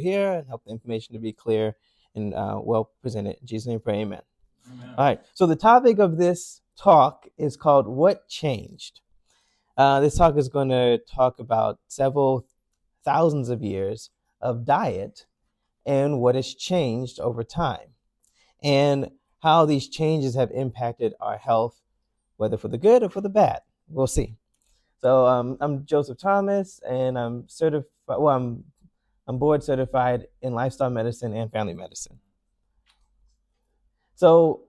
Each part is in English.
here and help the information to be clear and well presented. In Jesus' name, pray, amen. All right. So the topic of this talk is called "What Changed." This talk is going to talk about several thousands of years of diet and what has changed over time, and how these changes have impacted our health, whether for the good or for the bad. We'll see. So I'm Joseph Thomas, and I'm certified. Well, I'm board certified in lifestyle medicine and family medicine. So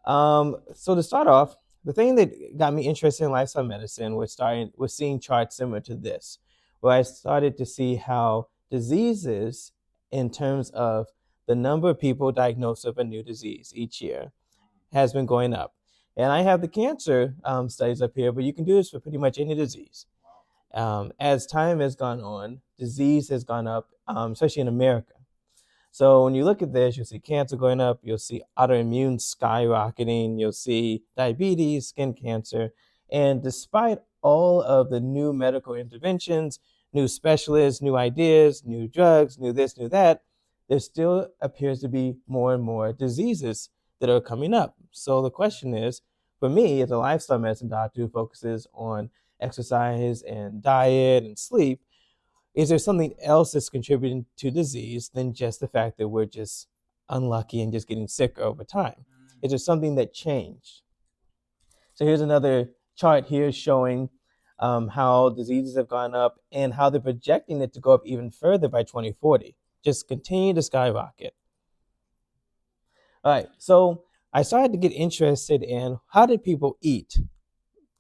to start off, the thing that got me interested in lifestyle medicine was seeing charts similar to this, where I started to see how diseases, in terms of the number of people diagnosed with a new disease each year, has been going up. And I have the cancer studies up here, but you can do this for pretty much any disease. As time has gone on, disease has gone up, especially in America. So when you look at this, you'll see cancer going up, you'll see autoimmune skyrocketing, you'll see diabetes, skin cancer. And despite all of the new medical interventions, new specialists, new ideas, new drugs, new this, new that, there still appears to be more and more diseases that are coming up. So the question is, for me, as a lifestyle medicine doctor who focuses on exercise and diet and sleep, is there something else that's contributing to disease than just the fact that we're just unlucky and just getting sicker over time? Is there something that changed? So here's another chart here showing how diseases have gone up and how they're projecting it to go up even further by 2040. Just continue to skyrocket. All right, so I started to get interested in how did people eat,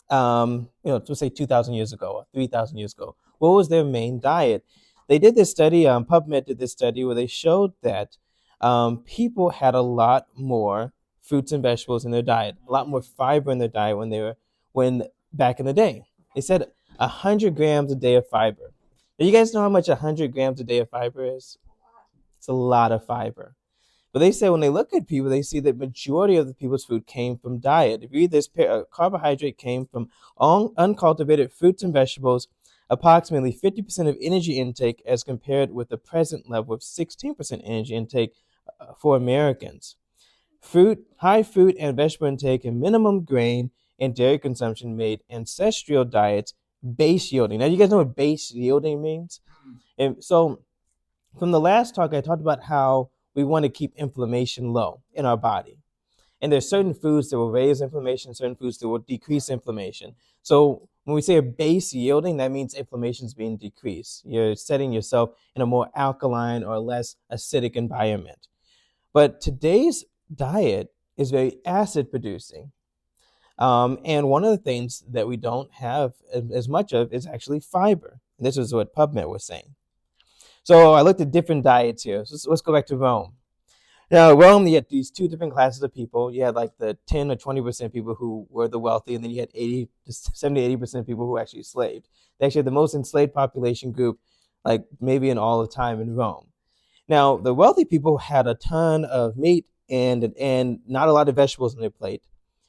to say 2,000 years ago or 3,000 years ago. What was their main diet? They did this study, PubMed did this study where they showed that people had a lot more fruits and vegetables in their diet, a lot more fiber in their diet when back in the day. They said 100 grams a day of fiber. Do you guys know how much 100 grams a day of fiber is? It's a lot of fiber. But they say when they look at people, they see that majority of the people's food came from diet. If you read this, carbohydrate came from uncultivated fruits and vegetables, approximately 50% of energy intake as compared with the present level of 16% energy intake for Americans. High fruit and vegetable intake and minimum grain and dairy consumption made ancestral diets base yielding. Now, you guys know what base yielding means? And so from the last talk, I talked about how we want to keep inflammation low in our body. And there's certain foods that will raise inflammation, certain foods that will decrease inflammation. So when we say a base yielding, that means inflammation is being decreased. You're setting yourself in a more alkaline or less acidic environment. But today's diet is very acid producing. And one of the things that we don't have as much of is actually fiber. This is what PubMed was saying. So I looked at different diets here. So let's go back to Rome. Now, Rome, you had these two different classes of people. You had like the 10 or 20% people who were the wealthy, and then you had 70, 80% people who actually enslaved. They actually had the most enslaved population group, like maybe in all of time in Rome. Now, the wealthy people had a ton of meat and not a lot of vegetables on their plate.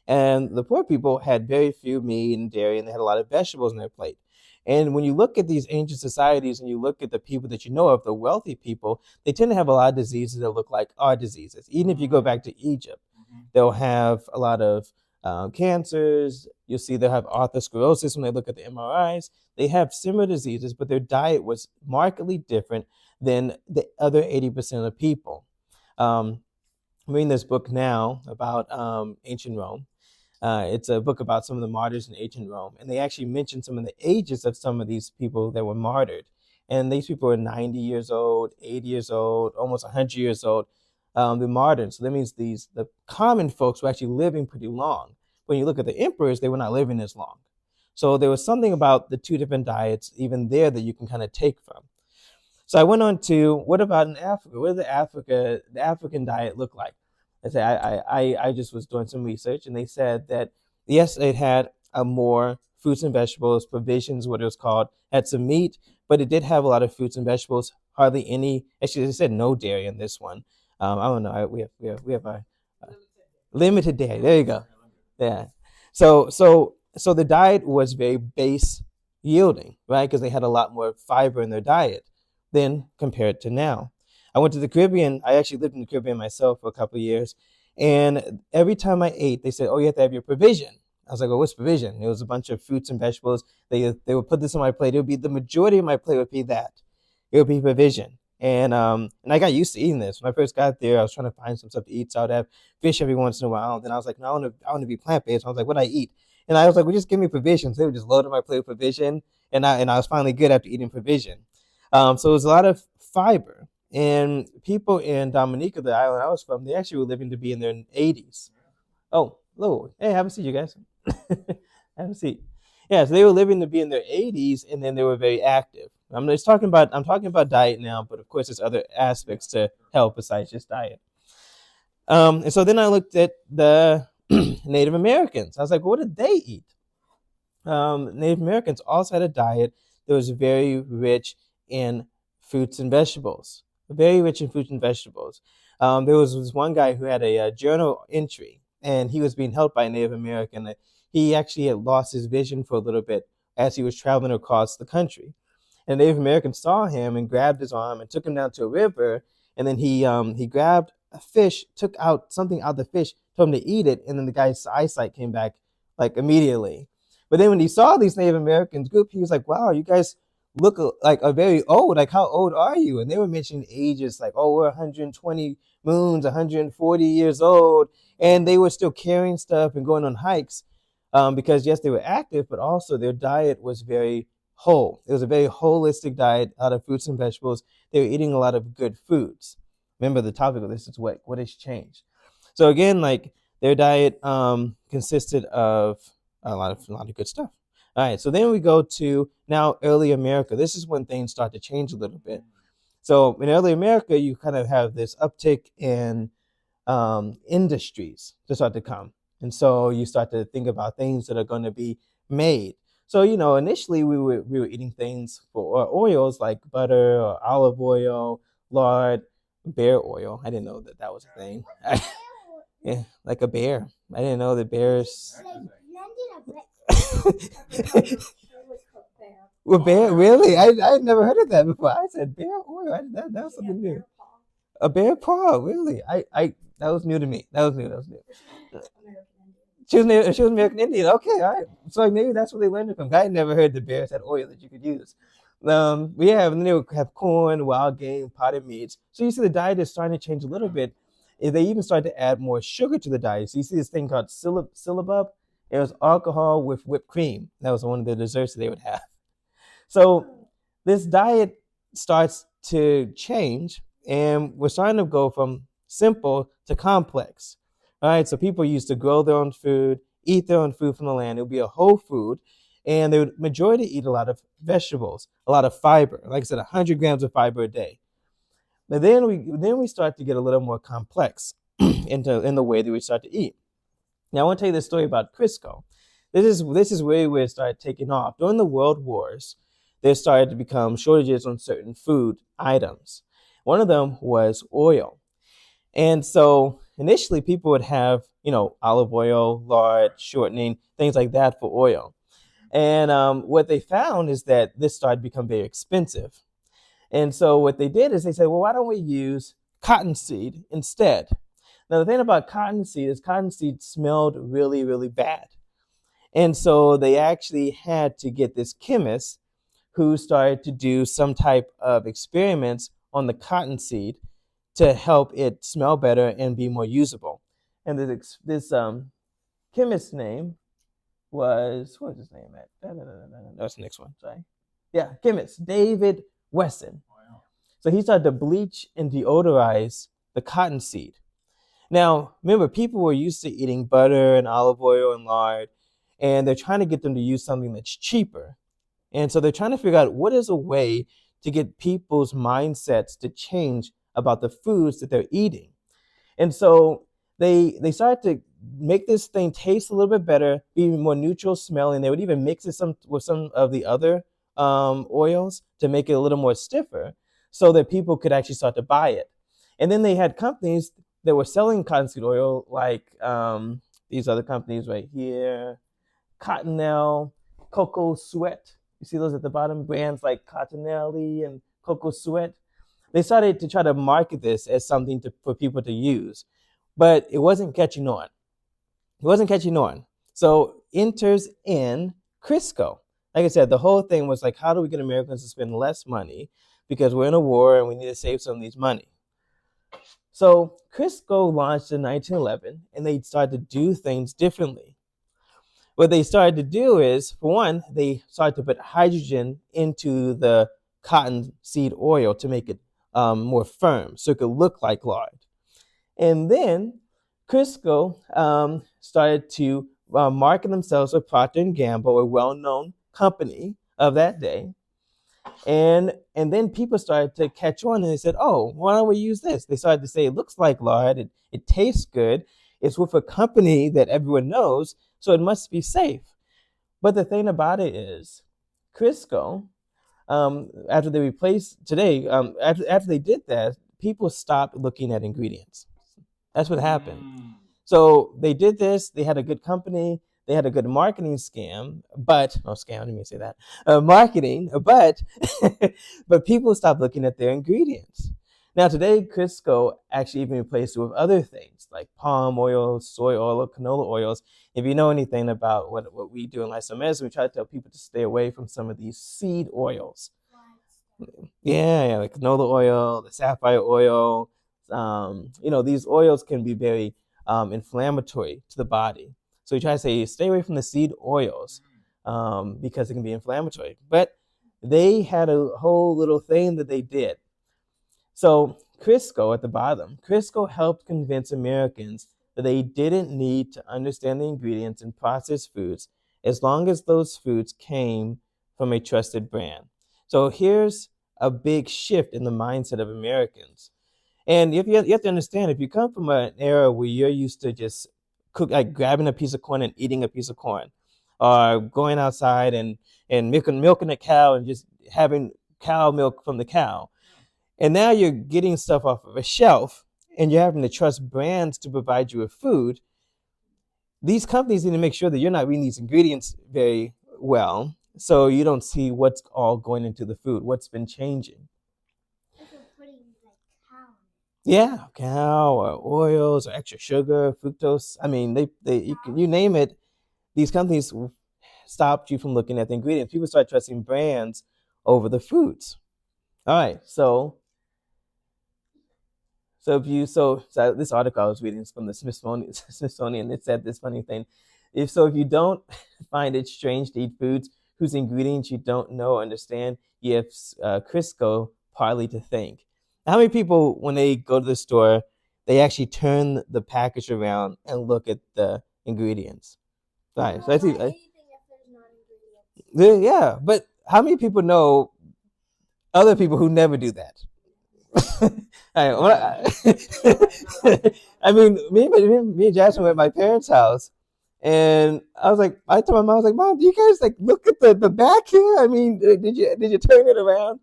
And the poor people had very few meat and dairy, and they had a lot of vegetables on their plate. And when you look at these ancient societies and you look at the people that you know of, the wealthy people, they tend to have a lot of diseases that look like our diseases. Even if you go back to Egypt, they'll have a lot of cancers. You'll see they'll have atherosclerosis when they look at the MRIs. They have similar diseases, but their diet was markedly different than the other 80% of people. I'm reading this book now about ancient Rome. It's a book about some of the martyrs in ancient Rome, and they actually mention some of the ages of some of these people that were martyred. And these people are 90 years old, 80 years old, almost 100 years old. They're martyred. So that means the common folks were actually living pretty long. When you look at the emperors, they were not living as long. So there was something about the two different diets even there that you can kind of take from. So I went on to, what about in Africa? What does the African diet look like? I just was doing some research, and they said that yes, it had more fruits and vegetables, provisions, what it was called, had some meat, but it did have a lot of fruits and vegetables. Hardly any. Actually, they said no dairy in this one. I don't know. We have a limited dairy. There you go. Yeah. So the diet was very base yielding, right? Because they had a lot more fiber in their diet than compared to now. I went to the Caribbean. I actually lived in the Caribbean myself for a couple of years. And every time I ate, they said, oh, you have to have your provision. I was like, well, what's provision? It was a bunch of fruits and vegetables. They would put this on my plate. It would be the majority of my plate would be that. It would be provision. And I got used to eating this. When I first got there, I was trying to find some stuff to eat. So I'd have fish every once in a while. And then I was like, no, I want to be plant based. I was like, what do I eat? And I was like, well, just give me provisions. They would just load up my plate with provision. And I was finally good after eating provision. So it was a lot of fiber. And people in Dominica, the island I was from, they actually were living to be in their 80s. Oh, hello. Hey, have a seat, you guys. Have a seat. Yeah, so they were living to be in their 80s, and then they were very active. I'm talking about diet now, but of course there's other aspects to health besides just diet. And so then I looked at the Native Americans. I was like, well, what did they eat? Native Americans also had a diet that was very rich in fruits and vegetables. Very rich in fruits and vegetables. There was this one guy who had a journal entry, and he was being helped by a Native American. He actually had lost his vision for a little bit as he was traveling across the country. And the Native American saw him and grabbed his arm and took him down to a river. And then he grabbed a fish, took out something out of the fish, told him to eat it, and then the guy's eyesight came back like immediately. But then when he saw these Native Americans group, he was like, "Wow, you guys look like are very old. Like, how old are you?" And they were mentioning ages like, "Oh, we're 120 moons, 140 years old," and they were still carrying stuff and going on hikes because yes, they were active, but also their diet was very whole. It was a very holistic diet out of fruits and vegetables. They were eating a lot of good foods. Remember, the topic of this is what has changed. So again, like their diet consisted of a lot of good stuff. All right, so then we go to now early America. This is when things start to change a little bit. So in early America, you kind of have this uptick in industries to start to come, and so you start to think about things that are going to be made. So initially we were eating things for oils like butter or olive oil, lard, bear oil. I didn't know that was a thing. Yeah, like a bear. I didn't know that bears. Well, bear, really? I had never heard of that before. I said bear oil. That was something new. A bear paw, really? That was new to me. That was new. That was new. She was American Indian. Okay, all right. So like, maybe that's where they learned it from. I had never heard the bears had oil that you could use. We have corn, wild game, potted meats. So you see the diet is starting to change a little bit. They even started to add more sugar to the diet. So you see this thing called syllabub. It was alcohol with whipped cream. That was one of the desserts that they would have. So this diet starts to change, and we're starting to go from simple to complex. All right, so people used to grow their own food, eat their own food from the land. It would be a whole food, and they would majority eat a lot of vegetables, a lot of fiber. Like I said, 100 grams of fiber a day. But then we start to get a little more complex in the way that we start to eat. Now I want to tell you this story about Crisco. This is where it started taking off. During the World Wars, there started to become shortages on certain food items. One of them was oil. And so initially people would have, olive oil, lard, shortening, things like that for oil. And what they found is that this started to become very expensive. And so what they did is they said, well, why don't we use cottonseed instead? Now, the thing about cottonseed is cottonseed smelled really, really bad. And so they actually had to get this chemist who started to do some type of experiments on the cottonseed to help it smell better and be more usable. And this chemist's name what was his name at? That's the next one, sorry. Yeah, chemist, David Wesson. So he started to bleach and deodorize the cottonseed. Now, remember, people were used to eating butter and olive oil and lard, and they're trying to get them to use something that's cheaper. And so they're trying to figure out what is a way to get people's mindsets to change about the foods that they're eating. And so they started to make this thing taste a little bit better, be more neutral smelling. They would even mix it with some of the other oils to make it a little more stiffer so that people could actually start to buy it. And then they had companies that were selling cottonseed oil like these other companies right here, Cottonelle, Cocoa Sweat. You see those at the bottom, brands like Cottonelli and Cocoa Sweat. They started to try to market this as something for people to use, but it wasn't catching on. It wasn't catching on. So enters in Crisco. Like I said, the whole thing was like, how do we get Americans to spend less money because we're in a war and we need to save some of these money? So Crisco launched in 1911, and they started to do things differently. What they started to do is, for one, they started to put hydrogen into the cotton seed oil to make it more firm, so it could look like lard. And then Crisco started to market themselves with Procter and Gamble, a well-known company of that day. And then people started to catch on, and they said, "Oh, why don't we use this?" They started to say, "It looks like lard. It tastes good. It's with a company that everyone knows, so it must be safe." But the thing about it is, Crisco, after they replaced today, after they did that, people stopped looking at ingredients. That's what happened. So they did this. They had a good company. They had a good marketing scam, but no scam. I didn't mean to say that. Marketing, but but people stopped looking at their ingredients. Now today, Crisco actually even replaced it with other things like palm oil, soy oil, or canola oils. If you know anything about what we do in lifestyle medicine, we try to tell people to stay away from some of these seed oils. Yeah, like canola oil, the sapphire oil. These oils can be very inflammatory to the body. So we try to say stay away from the seed oils because it can be inflammatory. But they had a whole little thing that they did. So Crisco at the bottom, Crisco helped convince Americans that they didn't need to understand the ingredients in processed foods as long as those foods came from a trusted brand. So here's a big shift in the mindset of Americans. And if you have to understand, if you come from an era where you're used to just like grabbing a piece of corn and eating a piece of corn, or going outside and milking a cow and just having cow milk from the cow, and now you're getting stuff off of a shelf and you're having to trust brands to provide you with food, these companies need to make sure that you're not reading these ingredients very well so you don't see what's all going into the food, what's been changing. Yeah, cow or oils or extra sugar, fructose. I mean, you name it. These companies stopped you from looking at the ingredients. People start trusting brands over the foods. All right, so this article I was reading is from the Smithsonian. It said this funny thing. If you don't find it strange to eat foods whose ingredients you don't know or understand, you have Crisco partly to thank. How many people, when they go to the store, they actually turn the package around and look at the ingredients? Right. So I see. Yeah, but how many people know other people who never do that? I mean, me and Jasmine were at my parents' house, and I told my mom, I was like, "Mom, do you guys like look at the back here? I mean, did you turn it around?"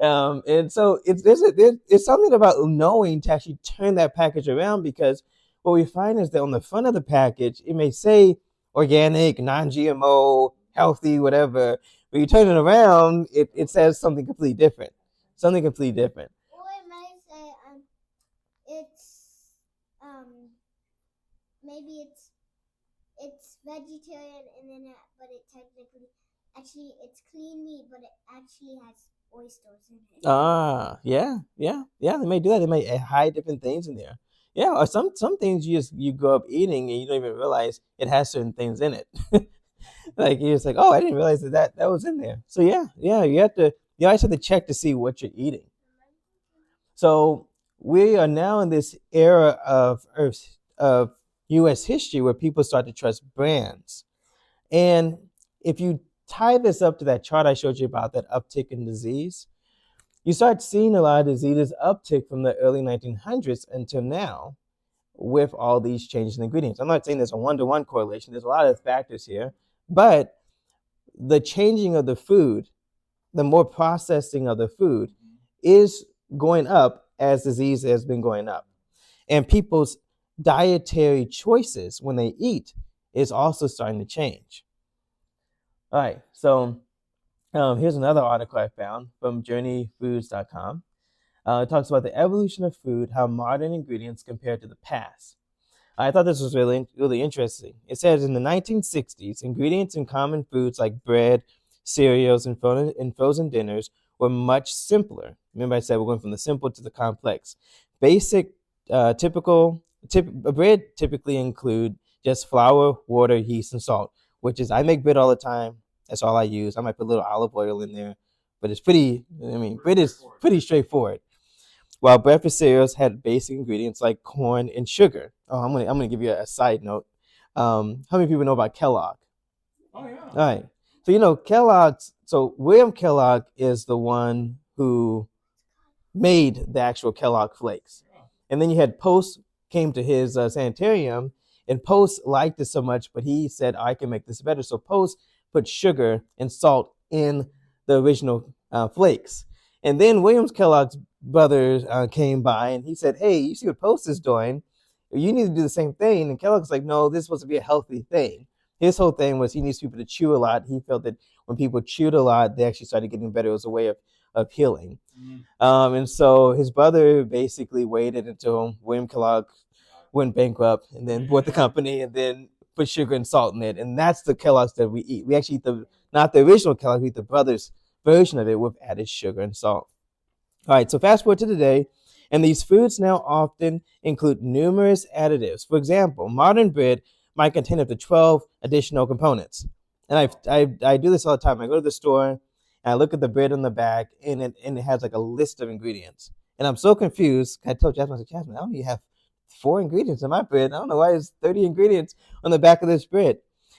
And so it's something about knowing to actually turn that package around, because what we find is that on the front of the package it may say organic, non-GMO, healthy, whatever. When you turn it around, it says something completely different. Something completely different. Or it might say it's maybe it's vegetarian and then but it technically actually it's clean meat but it actually has oysters in it. Yeah. They may do that. They may hide different things in there. Yeah, or some things you grow up eating and you don't even realize it has certain things in it. Like you're just like, oh, I didn't realize that was in there. So yeah, you always have to check to see what you're eating. So we are now in this era of U.S. history where people start to trust brands. And if you tie this up to that chart I showed you about that uptick in disease, you start seeing a lot of diseases uptick from the early 1900s until now with all these changes in ingredients. I'm not saying there's a one-to-one correlation. There's a lot of factors here, but the changing of the food, the more processing of the food is going up as disease has been going up. And people's dietary choices when they eat is also starting to change. All right, so here's another article I found from journeyfoods.com. It talks about the evolution of food, how modern ingredients compare to the past. I thought this was really interesting. It says in the 1960s, ingredients in common foods like bread, cereals, and frozen dinners were much simpler. Remember, I said we're going from the simple to the complex. Basic, bread typically include just flour, water, yeast, and salt. Which is I make bread all the time. That's all I use. I might put a little olive oil in there, but it's pretty. I mean, bread is pretty straightforward. While breakfast cereals had basic ingredients like corn and sugar. Oh, I'm gonna give you a side note. How many people know about Kellogg? Oh yeah. All right. So Kellogg's. So William Kellogg is the one who made the actual Kellogg flakes, and then you had Post came to his sanitarium, and Post liked it so much, but he said I can make this better. So Post put sugar and salt in the original flakes, and then Williams Kellogg's brother came by and he said, "Hey, you see what Post is doing? You need to do the same thing." And Kellogg's like, "No, this is supposed to be a healthy thing." His whole thing was he needs people to chew a lot. He felt that when people chewed a lot, they actually started getting better. It was a way of healing. And so his brother basically waited until William Kellogg went bankrupt and then bought the company and then put sugar and salt in it. And that's the Kellogg's that we eat. We actually eat not the original Kellogg, we eat the brother's version of it with added sugar and salt. All right, so fast forward to today, and these foods now often include numerous additives. For example, modern bread might contain up to 12 additional components. And I do this all the time. I go to the store and I look at the bread on the back, and it has like a list of ingredients. And I'm so confused. I told Jasmine, I said, Jasmine, I only have 4 ingredients in my bread. I don't know why there's 30 ingredients on the back of this bread.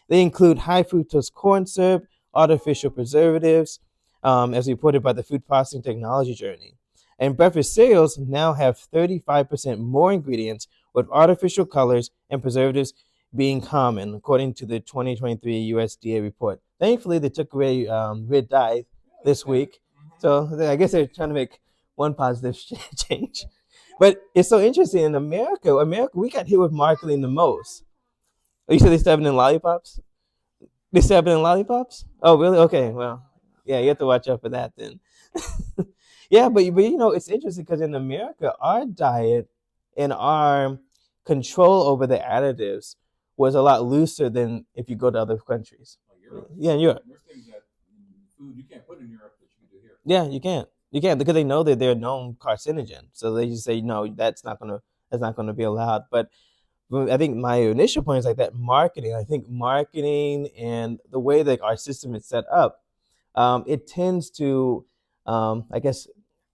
They include high fructose corn syrup, artificial preservatives, as reported by the Food Processing Technology Journey. And breakfast cereals now have 35% more ingredients, with artificial colors and preservatives being common, according to the 2023 USDA report. Thankfully, they took away red dye this week. So I guess they're trying to make one positive change. But it's so interesting. In America, we got hit with marketing the most. Oh, you said they started in lollipops? They started in lollipops? Oh, really? Okay, well, yeah, you have to watch out for that then. Yeah, but it's interesting because in America, our diet and our control over the additives was a lot looser than if you go to other countries. Yeah, in Europe. There's things that food you can't put in Europe that you can do here. Yeah, you can't. You can't because they know that they're known carcinogen. So they just say no, that's not gonna be allowed. But I think my initial point is like that marketing. I think marketing and the way that our system is set up, it tends to, I guess,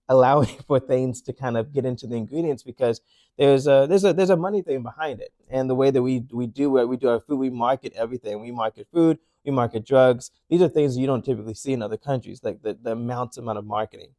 allowing for things to kind of get into the ingredients because there's a money thing behind it, and the way that we do our food, we market everything. We market food, we market drugs. These are things you don't typically see in other countries, like the amount of marketing.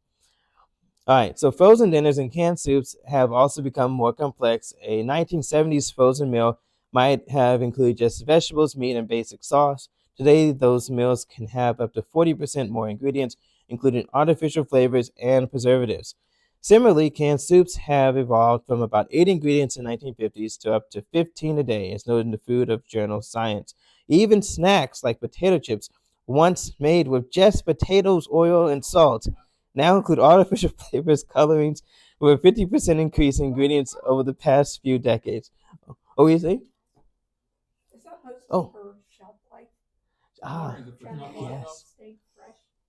All right, so frozen dinners and canned soups have also become more complex. A 1970s frozen meal might have included just vegetables, meat, and basic sauce. Today, those meals can have up to 40% more ingredients, including artificial flavors and preservatives. Similarly, canned soups have evolved from about 8 ingredients in the 1950s to up to 15 a day, as noted in the Food of Journal Science. Even snacks like potato chips, once made with just potatoes, oil, and salt, now include artificial flavors, colorings, with a 50% increase in ingredients over the past few decades. Oh, you see? Oh, ah, yes.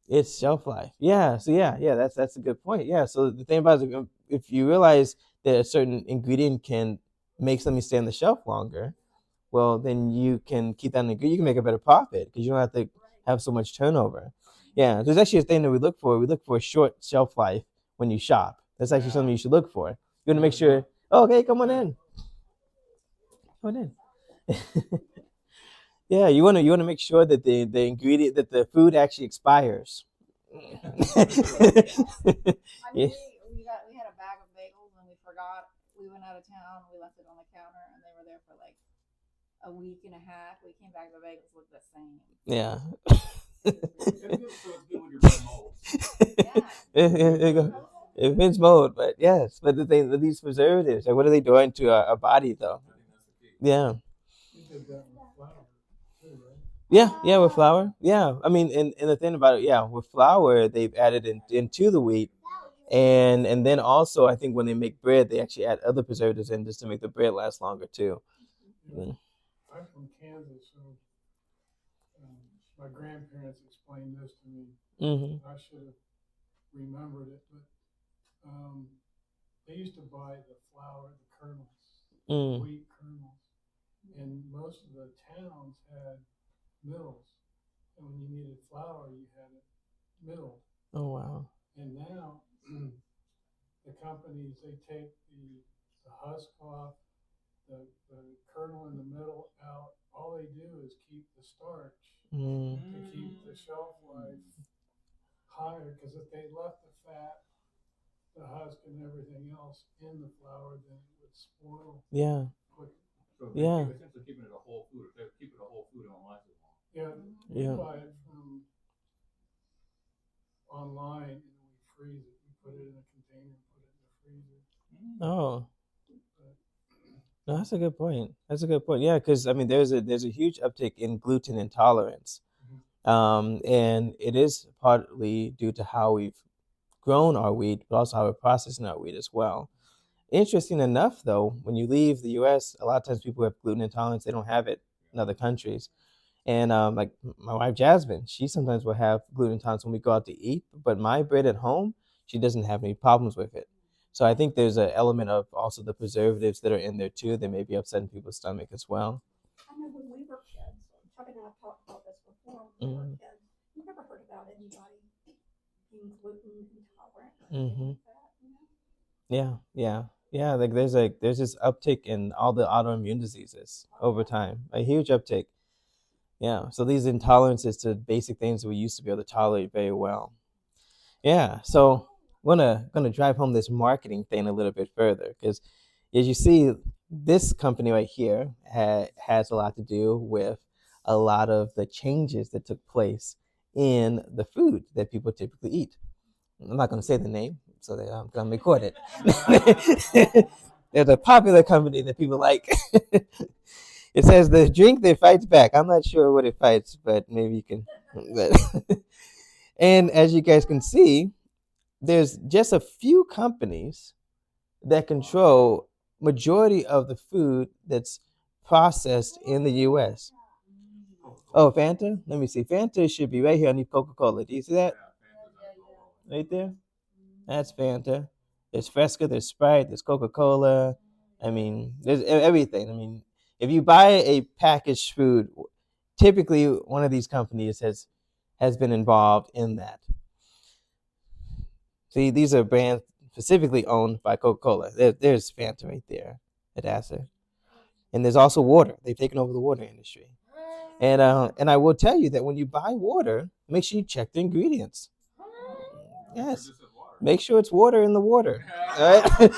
It's shelf life. Yeah. So yeah, that's a good point. Yeah. So the thing about it is, if you realize that a certain ingredient can make something stay on the shelf longer, well, then you can keep that in the, you can make a better profit because you don't have to have so much turnover. Yeah, there's actually a thing that we look for. We look for a short shelf life when you shop. That's actually something you should look for. You want to make sure. Oh, okay, come on in. Come on in. Yeah, you want to make sure that the ingredient that the food actually expires. I mean, we had a bag of bagels and we forgot. We went out of town. We left it on the counter, and they were there for like a week and a half. We came back. The bagels looked the same. Yeah. It fits mold, but yes, but the thing with these preservatives, like what are they doing to our body though? Yeah. Yeah, with flour. Yeah, I mean, and the thing about it, yeah, with flour, they've added into the wheat, And then also I think when they make bread, they actually add other preservatives in just to make the bread last longer too. Yeah. I'm from Kansas, so my grandparents explained this to me. Mm-hmm. I should have remembered it, but they used to buy the flour, the kernels, Mm. wheat kernels, and most of the towns had mills. And when you needed flour, you had it milled. Oh wow. And now the companies, they take the husk off, the kernel in the middle out. All they do is keep the starch Mm. to keep the shelf life higher. Because if they left the fat, the husk, and everything else in the flour, then it would spoil Yeah. quickly. So Yeah. essentially keeping it a whole food. If they keep it a whole food, it won't last as long. Yeah, Yeah. we buy it from online and we freeze it. We put it in a container and put it in the freezer. Oh. But No, that's a good point. That's a good point. Yeah, because I mean, there's a huge uptick in gluten intolerance, and it is partly due to how we've grown our wheat, but also how we're processing our wheat as well. Interesting enough, though, when you leave the U.S., a lot of times people have gluten intolerance. They don't have it in other countries. And like my wife Jasmine, she sometimes will have gluten intolerance when we go out to eat. But my bread at home, she doesn't have any problems with it. So I think there's an element of also the preservatives that are in there too that may be upsetting people's stomach as well. I know when we were kids, Chuck and I have talked about this before, when we were kids, you never heard about anybody being gluten intolerant or anything like that, you know? Yeah, yeah, yeah. Like there's this uptick in all the autoimmune diseases over time, a huge uptick. Yeah. So these intolerances to basic things we used to be able to tolerate very well. Yeah. So gonna drive home this marketing thing a little bit further because as you see, this company right here has a lot to do with a lot of the changes that took place in the food that people typically eat. I'm not going to say the name, so that I'm going to record it. There's a popular company that people like. It says the drink that fights back. I'm not sure what it fights, but maybe you can. But and as you guys can see, there's just a few companies that control majority of the food that's processed in the U.S. Oh, Fanta. Let me see. Fanta should be right here on Coca-Cola. Do you see that? Right there. That's Fanta. There's Fresca, there's Sprite, there's Coca-Cola. I mean, there's everything. I mean, if you buy a packaged food, typically one of these companies has been involved in that. See, these are brands specifically owned by Coca-Cola. There's Fanta right there at Asser. And there's also water. They've taken over the water industry. And I will tell you that when you buy water, make sure you check the ingredients. Yes. Make sure it's water in the water. All right?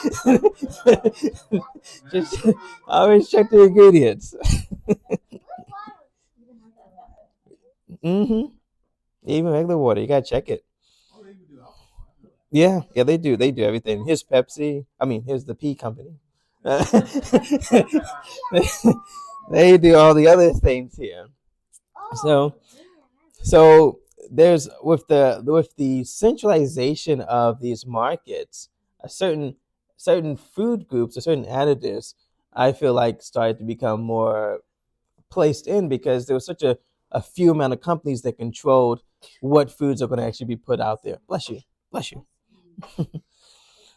Just always check the ingredients. Mm-hmm. Even regular water, you gotta check it. Yeah, yeah, they do. They do everything. Here's Pepsi. I mean, here's the P company. They do all the other things here. So there's with the centralization of these markets, a certain food groups or certain additives, I feel like started to become more placed in because there was such a few amount of companies that controlled what foods are going to actually be put out there. Bless you, bless you.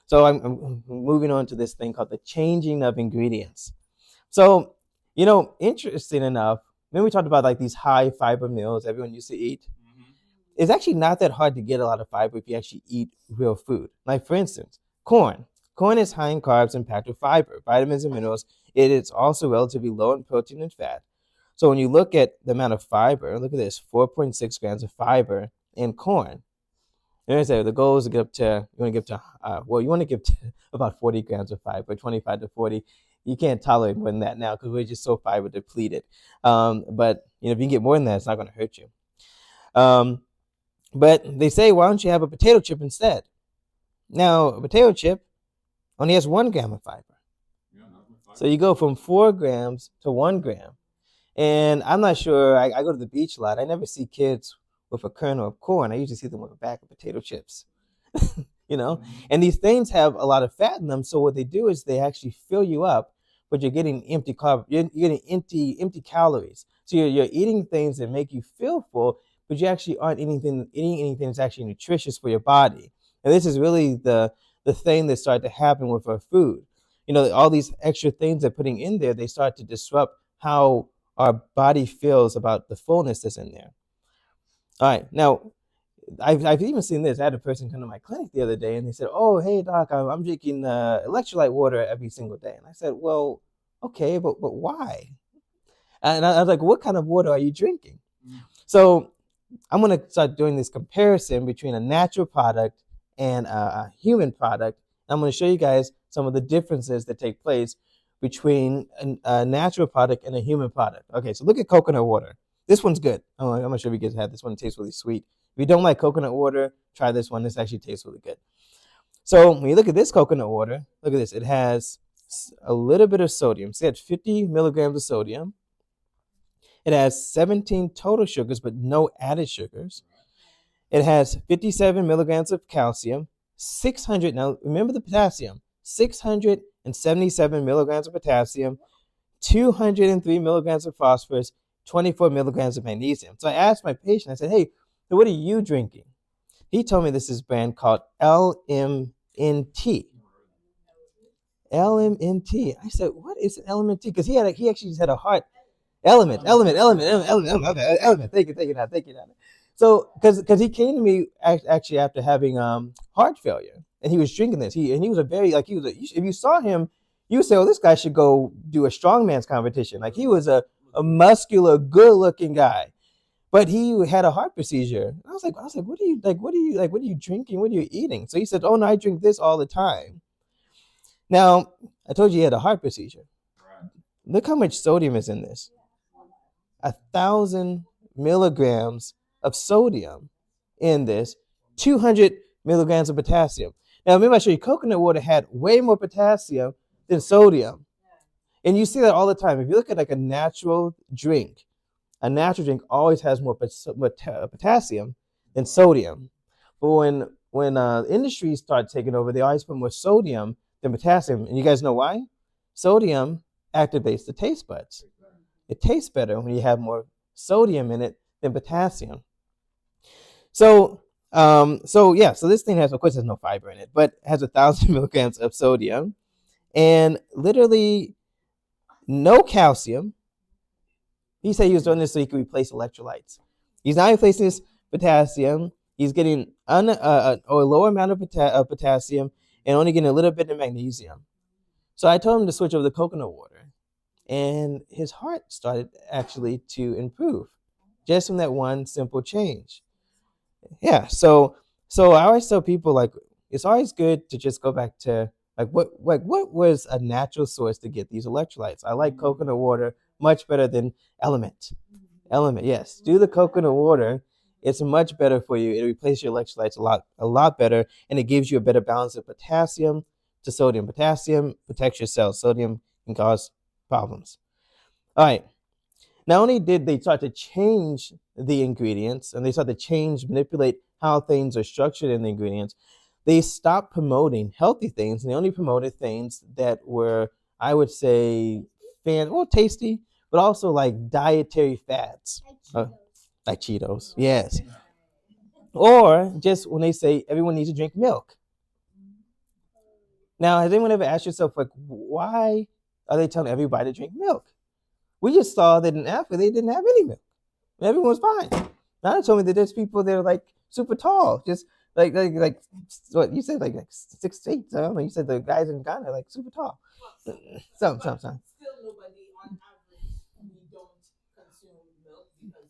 So I'm moving on to this thing called the changing of ingredients. So, interesting enough, when we talked about like these high fiber meals everyone used to eat, it's actually not that hard to get a lot of fiber if you actually eat real food. Like for instance, corn. Corn is high in carbs and packed with fiber, vitamins and minerals. It is also relatively low in protein and fat. So when you look at the amount of fiber, look at this, 4.6 grams of fiber in corn. And I say the goal is to get up to, you want to give to about 40 grams of fiber, 25 to 40. You can't tolerate more than that now because we're just so fiber depleted. But if you can get more than that, it's not going to hurt you. But they say, why don't you have a potato chip instead? Now, a potato chip only has 1 gram of fiber. So you go from 4 grams to 1 gram. And I'm not sure, I go to the beach a lot. I never see kids with a kernel of corn. I usually see them with a bag of potato chips. you know. And these things have a lot of fat in them. So what they do is they actually fill you up, but you're getting you're getting empty calories. So you're eating things that make you feel full, but you actually aren't eating anything that's actually nutritious for your body. And this is really the thing that started to happen with our food. You know, all these extra things they're putting in there, they start to disrupt how our body feels about the fullness that's in there. All right, now I've even seen this. I had a person come to my clinic the other day, and they said, "Oh, hey doc, I'm drinking electrolyte water every single day." And I said, "Well, okay, but why?" And I was like, "What kind of water are you drinking?" So I'm going to start doing this comparison between a natural product and a human product. I'm going to show you guys some of the differences that take place between a natural product and a human product. Okay, so look at coconut water. This one's good. I'm going to show you guys how this one tastes really sweet. If you don't like coconut water, try this one. This actually tastes really good. So when you look at this coconut water, look at this. It has a little bit of sodium. See, it's 50 milligrams of sodium. It has 17 total sugars, but no added sugars. It has 57 milligrams of calcium, 600, now remember the potassium, 677 milligrams of potassium, 203 milligrams of phosphorus, 24 milligrams of magnesium. So I asked my patient, I said, hey, what are you drinking? He told me this is a brand called LMNT. LMNT. I said, what is LMNT? Because he actually just had a heart element. Thank you. So, because he came to me actually after having heart failure, and he was drinking this. He was a very if you saw him, you would say, oh, this guy should go do a strongman's competition. Like he was a muscular, good-looking guy, but he had a heart procedure. And I was like, what are you drinking? What are you eating? So he said, oh no, I drink this all the time. Now, I told you he had a heart procedure. Look how much sodium is in this. 1,000 milligrams of sodium in this, 200 milligrams of potassium. Now, remember I showed you coconut water had way more potassium than sodium. And you see that all the time. If you look at like a natural drink always has more potassium than sodium. But when industries start taking over, they always put more sodium than potassium. And you guys know why? Sodium activates the taste buds. It tastes better when you have more sodium in it than potassium. So this thing has, of course, there's no fiber in it, but it has 1,000 milligrams of sodium and literally no calcium. He said he was doing this so he could replace electrolytes. He's not replacing this potassium. He's getting a lower amount of potassium and only getting a little bit of magnesium. So I told him to switch over to coconut water. And his heart started actually to improve just from that one simple change. Yeah, so I always tell people like it's always good to just go back to what was a natural source to get these electrolytes. I like coconut water much better than Element. Yes, do the coconut water. It's much better for you. It replaces your electrolytes a lot better, and it gives you a better balance of potassium to sodium. Potassium protects your cells. Sodium can cause problems. All right. Not only did they start to change the ingredients and they start to manipulate how things are structured in the ingredients, they stopped promoting healthy things and they only promoted things that were, I would say, tasty, but also like dietary fads. Like Cheetos. Yes. Or just when they say everyone needs to drink milk. Now, has anyone ever asked yourself, like, why are they telling everybody to drink milk? We just saw that in Africa, they didn't have any milk. Everyone was fine. Now they told me that there's people that are like super tall, just like what you said, like 6'8". I don't know. You said the guys in Ghana are like super tall. Some. Still, nobody on average we don't consume milk because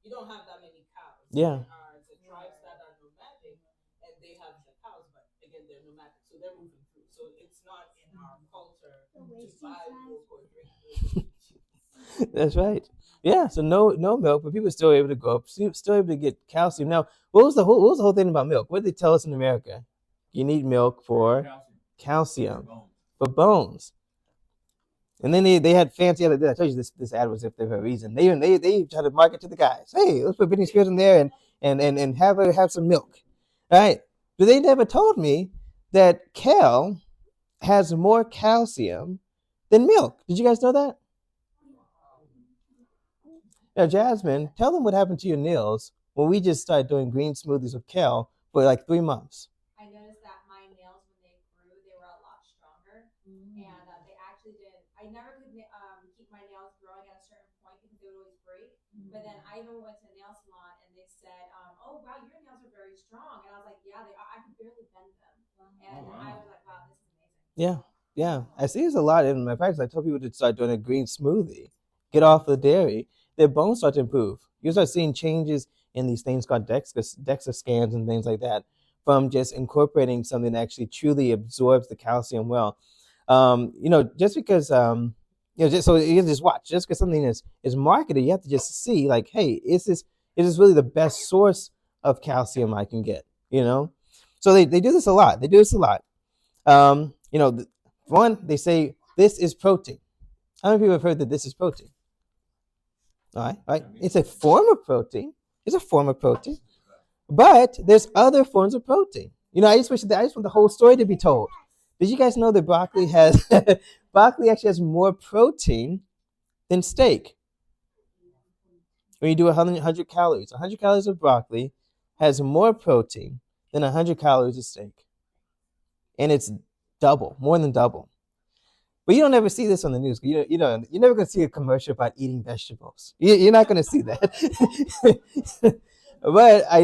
you don't have that many cows. Yeah. The tribes that are nomadic and they have the cows, but again they're nomadic, so they're moving through. So it's not in our culture to buy milk or drink milk. That's right. Yeah, so no milk, but people still able to go up, still able to get calcium. Now, what was the whole thing about milk? What did they tell us in America? You need milk for calcium, for bones. And then they had fancy other. I told you this ad was there for a reason. They try to market to the guys. Hey, let's put Britney Spears in there and have some milk, all right? But they never told me that kale has more calcium than milk. Did you guys know that? Now, Jasmine, tell them what happened to your nails when we just started doing green smoothies with kale for like 3 months. I noticed that my nails, when they grew, they were a lot stronger, and they actually didn't. I never could keep my nails growing at a certain point because they would always break. But then I even went to a nail salon, and they said, "Oh wow, your nails are very strong," and I was like, "Yeah, they are. I could barely bend them," and I was like, "Wow, this is amazing." Yeah, yeah. I see there's a lot in my practice. I tell people to start doing a green smoothie, get off the dairy. Their bones start to improve. You start seeing changes in these things called DEXA scans and things like that from just incorporating something that actually truly absorbs the calcium well. Just because just so you can just watch. Just because something is marketed, you have to just see like, hey, is this really the best source of calcium I can get? So they do this a lot. They do this a lot. One, they say this is protein. How many people have heard that this is protein? All right. It's a form of protein. It's a form of protein. But there's other forms of protein. I just want the whole story to be told. Did you guys know that broccoli broccoli actually has more protein than steak? When you do 100 calories, 100 calories of broccoli has more protein than 100 calories of steak. And it's more than double. But you don't ever see this on the news. You're never going to see a commercial about eating vegetables. You're not going to see that. But I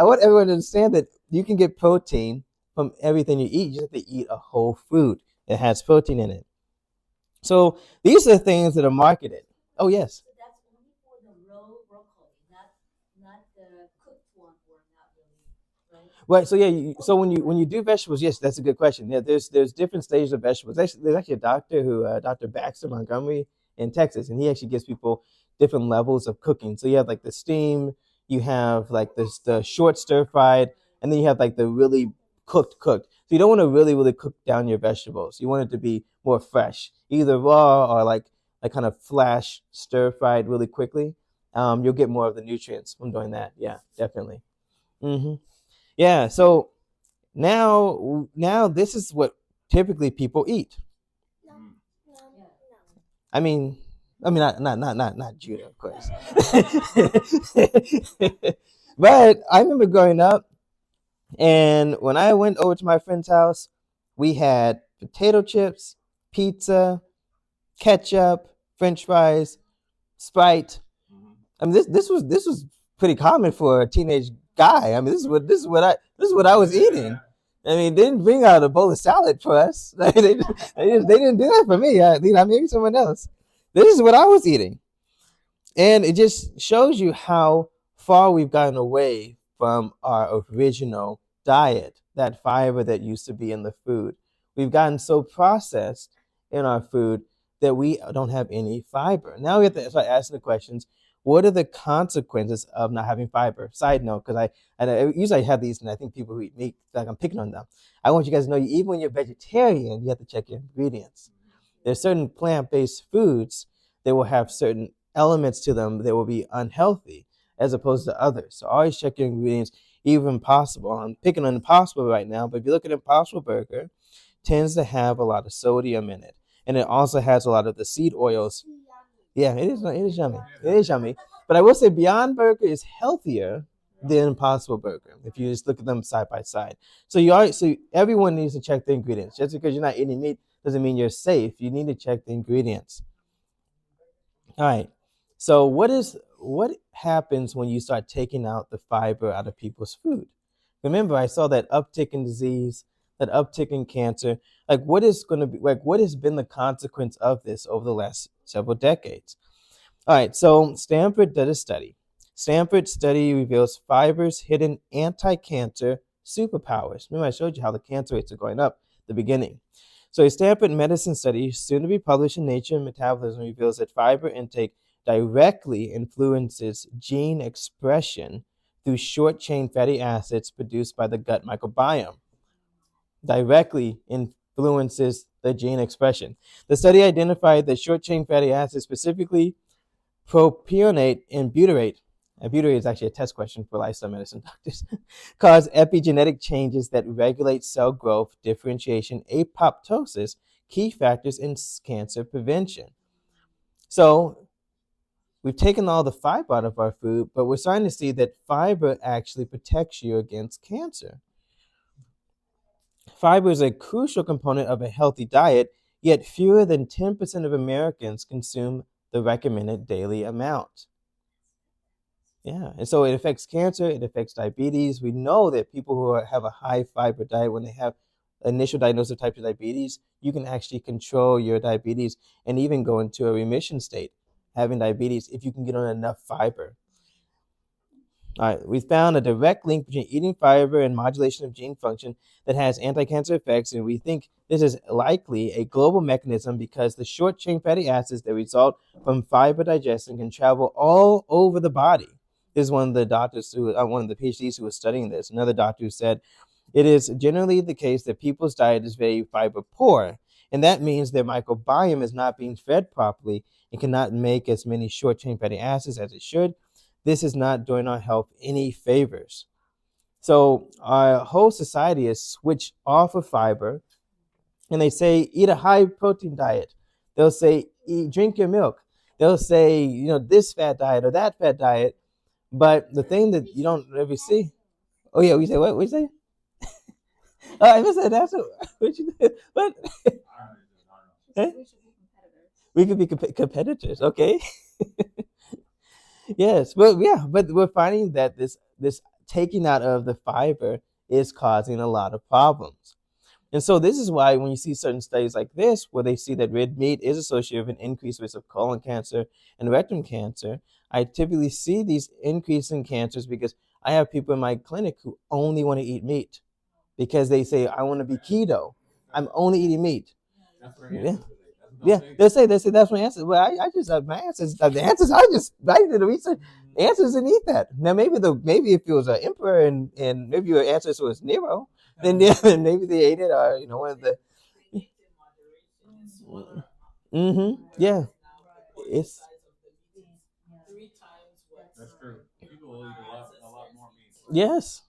want everyone to understand that you can get protein from everything you eat. You just have to eat a whole food that has protein in it. So these are the things that are marketed. Oh, yes. So that's only for the raw broccoli, not the cooked one, or not really, right? Right. So yeah. So when you do vegetables, yes, that's a good question. Yeah. There's different stages of vegetables. There's actually a doctor Dr. Baxter Montgomery in Texas, and he actually gives people different levels of cooking. So you have like the steam, you have like the short stir fried, and then you have like the really cooked. So you don't want to really cook down your vegetables. You want it to be more fresh, either raw or like kind of flash stir fried really quickly. You'll get more of the nutrients from doing that. Yeah, definitely. hmm Yeah. So now this is what typically people eat. I mean, not Judah, of course. But I remember growing up, and when I went over to my friend's house, we had potato chips, pizza, ketchup, French fries, Sprite. I mean, this was pretty common for a teenage guy. I mean, this is what I was eating. I mean, they didn't bring out a bowl of salad for us. They didn't do that for me. Maybe someone else. This is what I was eating. And it just shows you how far we've gotten away from our original diet, that fiber that used to be in the food. We've gotten so processed in our food that we don't have any fiber. Now we have to start asking the questions, what are the consequences of not having fiber? Side note, because I usually have these, and I think people who eat meat, like I'm picking on them. I want you guys to know, even when you're vegetarian, you have to check your ingredients. There's certain plant-based foods that will have certain elements to them that will be unhealthy as opposed to others. So always check your ingredients, even Impossible. I'm picking on Impossible right now, but if you look at Impossible Burger, it tends to have a lot of sodium in it. And it also has a lot of the seed oils. Yeah, it is yummy. It is yummy. But I will say Beyond Burger is healthier than Impossible Burger if you just look at them side by side. So everyone needs to check the ingredients. Just because you're not eating meat doesn't mean you're safe. You need to check the ingredients. All right. So what happens when you start taking out the fiber out of people's food? Remember, I saw that uptick in disease, that uptick in cancer. What has been the consequence of this over the last several decades? All right. So Stanford did a study. Stanford's study reveals fiber's hidden anti-cancer superpowers. Remember, I showed you how the cancer rates are going up at the beginning. So a Stanford medicine study, soon to be published in Nature Metabolism, reveals that fiber intake directly influences gene expression through short-chain fatty acids produced by the gut microbiome. Directly influences the gene expression. The study identified that short-chain fatty acids, specifically propionate and butyrate, and butyrate is actually a test question for lifestyle medicine doctors, cause epigenetic changes that regulate cell growth, differentiation, apoptosis, key factors in cancer prevention. So we've taken all the fiber out of our food, but we're starting to see that fiber actually protects you against cancer. Fiber is a crucial component of a healthy diet, yet fewer than 10% of Americans consume the recommended daily amount. Yeah, and so it affects cancer, it affects diabetes. We know that people who have a high fiber diet, when they have initial diagnosis of type 2 diabetes, you can actually control your diabetes and even go into a remission state, having diabetes, if you can get on enough fiber. All right, we found a direct link between eating fiber and modulation of gene function that has anti-cancer effects, and we think this is likely a global mechanism because the short-chain fatty acids that result from fiber digestion can travel all over the body. This is one of the doctors one of the PhDs who was studying this. Another doctor who said it is generally the case that people's diet is very fiber poor, and that means their microbiome is not being fed properly and cannot make as many short-chain fatty acids as it should. This is not doing our health any favors. So our whole society is switched off of fiber, and they say eat a high protein diet. They'll say drink your milk. They'll say this fat diet or that fat diet. But the thing that you don't ever see. Oh yeah, we say what? We say. I said that's what you did. What? Eh? We could be competitors. Okay. Yes, well, yeah, but we're finding that this taking out of the fiber is causing a lot of problems. And so this is why when you see certain studies like this, where they see that red meat is associated with an increased risk of colon cancer and rectum cancer, I typically see these increasing cancers because I have people in my clinic who only want to eat meat because they say, I want to be keto. I'm only eating meat. Yeah. Yeah, they say that's my answer. Well, I just my answers. The answers I did the research. The answers didn't eat that. Now maybe if it was an emperor and maybe your answer was Nero, then maybe they ate it or one of the. Yeah, it's That's true. People will eat a lot more meat. yes.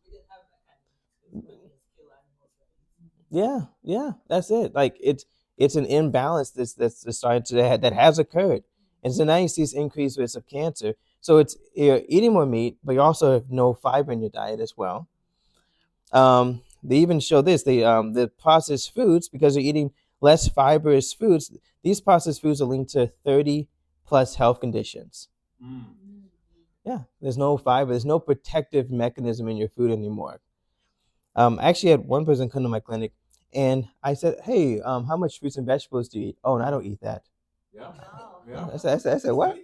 Yeah, that's it. Like it's an imbalance that's starting that has occurred, and so now you see this increased risk of cancer. So you're eating more meat, but you also have no fiber in your diet as well. They even show this the processed foods, because you're eating less fibrous foods. These processed foods are linked to 30 plus health conditions. Yeah, there's no fiber, there's no protective mechanism in your food anymore. Actually, I had one person come to my clinic, and I said, "Hey, how much fruits and vegetables do you eat?" "Oh, and I don't eat that." Yeah. I said, "What?"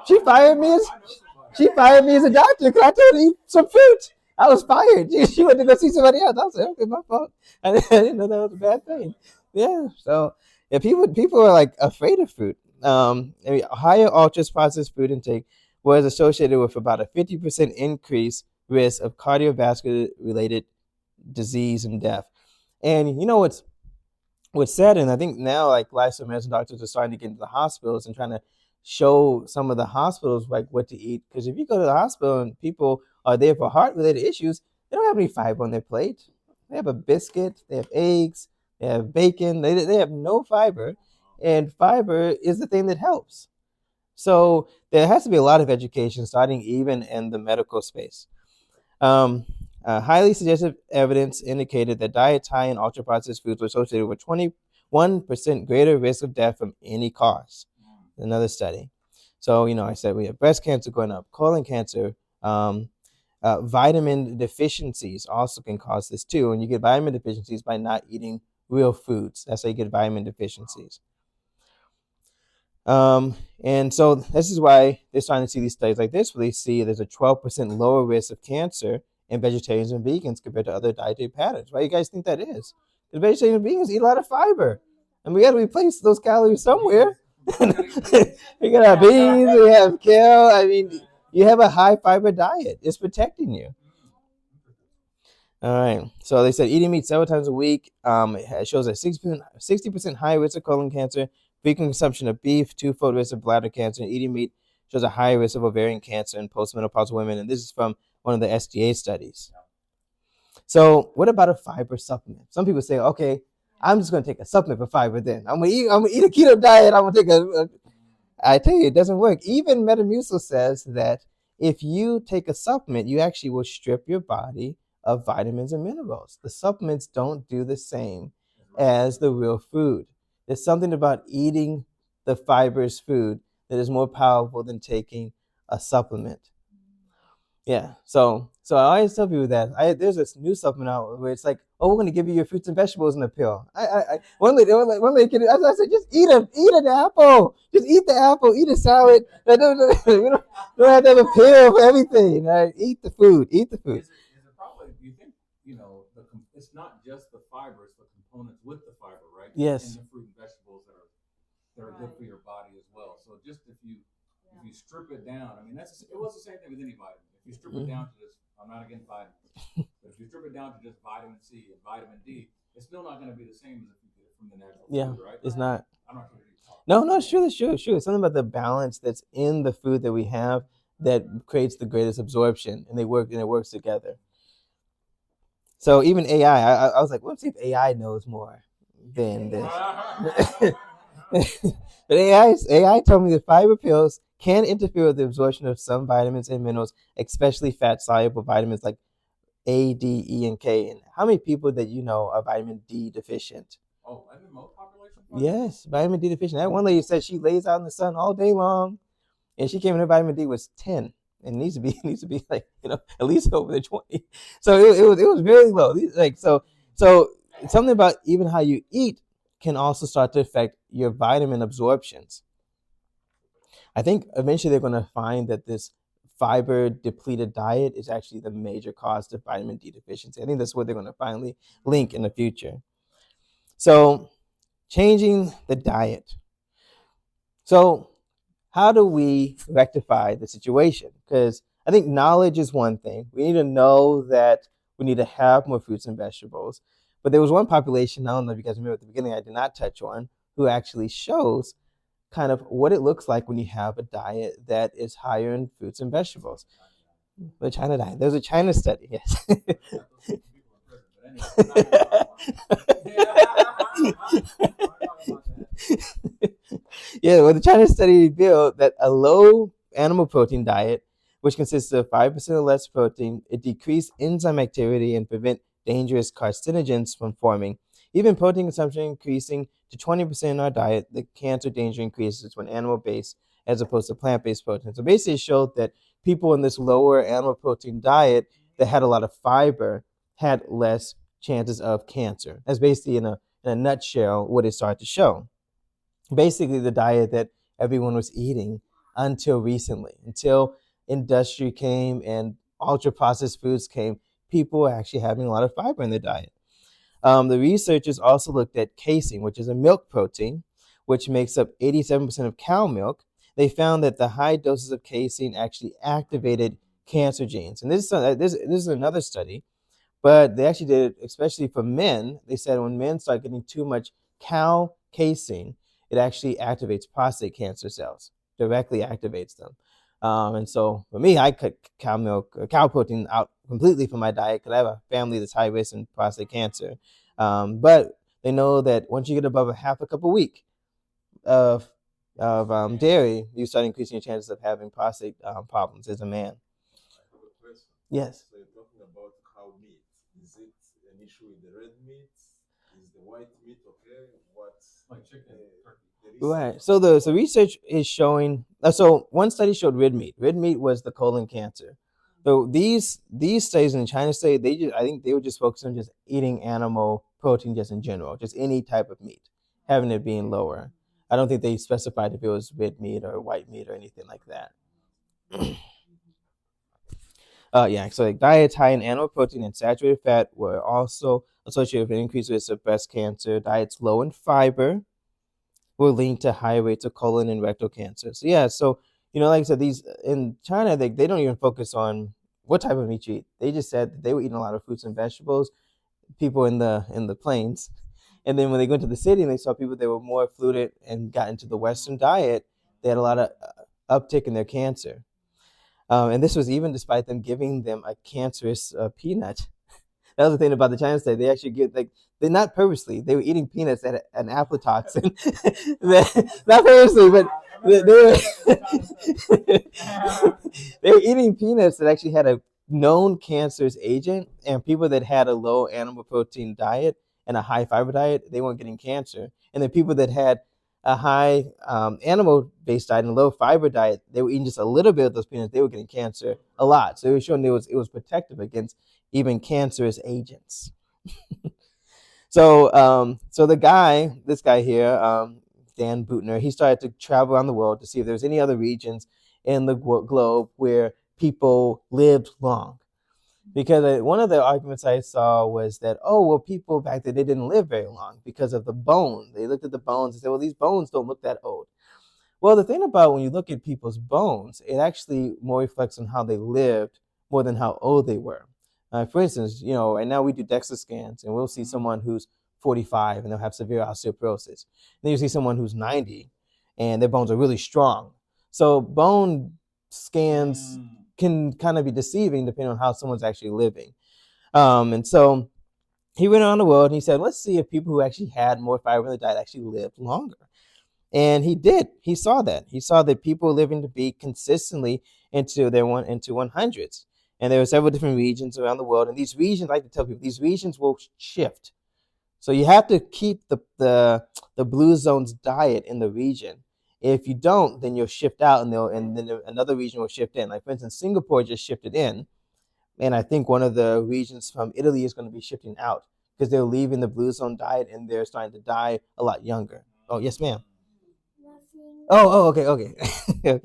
She fired me as a doctor because I told her to eat some fruit. I was fired. She went to go see somebody else. I was like, "Okay, my fault. I didn't know that was a bad thing." Yeah. So yeah, people are like afraid of fruit. Higher ultra processed food intake was associated with about a 50% increase risk of cardiovascular related disease and death. And what's sad, and I think now like lifestyle medicine doctors are starting to get into the hospitals and trying to show some of the hospitals like what to eat. Because if you go to the hospital and people are there for heart related issues, they don't have any fiber on their plate. They have a biscuit, they have eggs, they have bacon, they have no fiber. And fiber is the thing that helps. So there has to be a lot of education starting even in the medical space. Highly suggestive evidence indicated that diets high in ultra-processed foods were associated with 21% greater risk of death from any cause. Another study. So, I said we have breast cancer going up, colon cancer, vitamin deficiencies also can cause this too. And you get vitamin deficiencies by not eating real foods. That's how you get vitamin deficiencies. And so this is why they're starting to see these studies like this, where they see there's a 12% lower risk of cancer in vegetarians and vegans compared to other dietary patterns. Why do you guys think that is? Because vegetarians and vegans eat a lot of fiber, and we got to replace those calories somewhere. We got our beans, we have kale. I mean, you have a high fiber diet. It's protecting you. All right. So they said eating meat several times a week it shows a 60% higher risk of colon cancer. Frequent consumption of beef, twofold risk of bladder cancer, and eating meat shows a higher risk of ovarian cancer in postmenopausal women. And this is from one of the SDA studies. So what about a fiber supplement? Some people say, okay, I'm just going to take a supplement for fiber then. I'm going to eat a keto diet. I'm going to take I tell you, it doesn't work. Even Metamucil says that if you take a supplement, you actually will strip your body of vitamins and minerals. The supplements don't do the same as the real food. There's something about eating the fibrous food that is more powerful than taking a supplement. Yeah, so I always tell people that there's this new supplement out where it's like, oh, we're going to give you your fruits and vegetables in a pill. One lady, I said, just eat an apple, just eat the apple, eat a salad. We don't have to have a pill for everything. Right? Eat the food. Is it probably? Do you think it's not just the fiber, it's the components with the fiber, right? Yes. And the fruit and vegetables that are good for your body as well. So just if you strip it down, I mean it was the same thing with any vitamin. If you strip it down to just, I'm not against vitamins, but if you strip it down to just vitamin C and vitamin D, it's still not going to be the same as if you get it from the natural food, right? It's not. I'm not sure. No, it's true. It's something about the balance that's in the food that we have that creates the greatest absorption, and it works together. So even AI, I was like, let's see if AI knows more than this. But AI told me that fiber pills can interfere with the absorption of some vitamins and minerals, especially fat-soluble vitamins like A, D, E, and K. And how many people that you know are vitamin D deficient? Oh, I didn't know population. Yes, vitamin D deficient. That one lady said she lays out in the sun all day long, and she came in her vitamin D was 10, and needs to be like at least over the 20. So it was very low. So something about even how you eat can also start to affect your vitamin absorptions. I think eventually they're going to find that this fiber depleted diet is actually the major cause of vitamin D deficiency. I think that's what they're going to finally link in the future. So changing the diet. So how do we rectify the situation? Because I think knowledge is one thing. We need to know that we need to have more fruits and vegetables. But there was one population, I don't know if you guys remember at the beginning, I did not touch on, who actually shows kind of what it looks like when you have a diet that is higher in fruits and vegetables. The China diet. There's a China study, yes. Yeah, well, the China study revealed that a low animal protein diet, which consists of 5% or less protein, it decreased enzyme activity and prevent dangerous carcinogens from forming. Even protein consumption increasing to 20% in our diet, the cancer danger increases when animal-based as opposed to plant-based protein. So basically it showed that people in this lower animal protein diet that had a lot of fiber had less chances of cancer. That's basically in a nutshell what it started to show. Basically the diet that everyone was eating until recently, until industry came and ultra processed foods came, people were actually having a lot of fiber in their diet. The researchers also looked at casein, which is a milk protein, which makes up 87% of cow milk. They found that the high doses of casein actually activated cancer genes. And this is another study, but they actually did it especially for men. They said when men start getting too much cow casein, it actually activates prostate cancer cells, directly activates them. And so for me, I cut cow protein out completely from my diet because I have a family that's high risk in prostate cancer. But they know that once you get above a half a cup a week of dairy, you start increasing your chances of having prostate problems as a man. I have a question. Yes. So you're talking about cow meat. Is it an issue with the red meat? Is the white meat okay? What's like chicken, turkey? Right. So the research is showing. So one study showed red meat. Red meat was the colon cancer. So these studies in China say I think they were just focused on just eating animal protein just in general, just any type of meat, having it being lower. I don't think they specified if it was red meat or white meat or anything like that. So like diets high in animal protein and saturated fat were also associated with an increased risk of breast cancer. Diets low in fiber were linked to high rates of colon and rectal cancer. So like I said, these in China they don't even focus on what type of meat you eat. They just said that they were eating a lot of fruits and vegetables. People in the plains, and then when they went to the city and they saw people that were more affluent and got into the Western diet, they had a lot of uptick in their cancer. And this was even despite them giving them a cancerous peanut. That was the thing about the China study. They actually get like they not purposely. They were eating peanuts that had an aflatoxin. Not purposely, but they were eating peanuts that actually had a known cancerous agent, and people that had a low animal protein diet and a high fiber diet, they weren't getting cancer. And the people that had a high animal-based diet and a low fiber diet, they were eating just a little bit of those peanuts, they were getting cancer a lot. So it was showing it was protective against even cancerous agents. So this guy here, Dan Buettner, he started to travel around the world to see if there was any other regions in the globe where people lived long. Because one of the arguments I saw was that, oh, well, people back then, they didn't live very long because of the bone. They looked at the bones and said, well, these bones don't look that old. Well, the thing about when you look at people's bones, it actually more reflects on how they lived more than how old they were. For instance, and now we do DEXA scans, and we'll see someone who's 45 and they'll have severe osteoporosis. Then you see someone who's 90 and their bones are really strong. So bone scans can kind of be deceiving depending on how someone's actually living. And so he went around the world and he said, let's see if people who actually had more fiber in their diet actually lived longer. And he did. He saw that. He saw that people living to be consistently into 100s. And there were several different regions around the world. And these regions, I like to tell people, these regions will shift. So you have to keep the blue zone's diet in the region. If you don't, then you'll shift out and then another region will shift in. Like, for instance, Singapore just shifted in. And I think one of the regions from Italy is going to be shifting out because they're leaving the blue zone diet and they're starting to die a lot younger. Oh, yes, ma'am. Okay. Okay.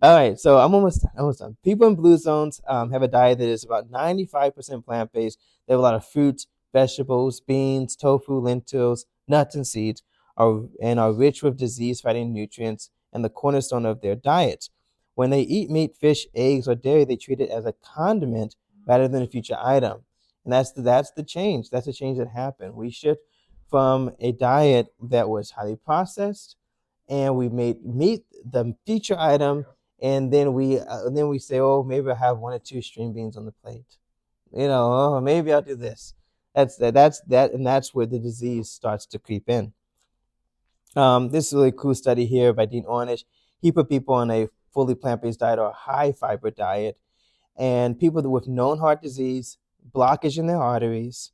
All right, so I'm almost done. People in blue zones have a diet that is about 95% plant-based. They have a lot of fruits, vegetables, beans, tofu, lentils, nuts, and seeds, are rich with disease-fighting nutrients and the cornerstone of their diets. When they eat meat, fish, eggs, or dairy, they treat it as a condiment rather than a future item. And that's the change. That's the change that happened. We shift from a diet that was highly processed, and we made meat the feature item, and then we say, oh, maybe I'll have 1 or 2 string beans on the plate. Oh, maybe I'll do this. That's where the disease starts to creep in. This is a really cool study here by Dean Ornish. He put people on a fully plant-based diet or a high fiber diet, and people with known heart disease, blockage in their arteries,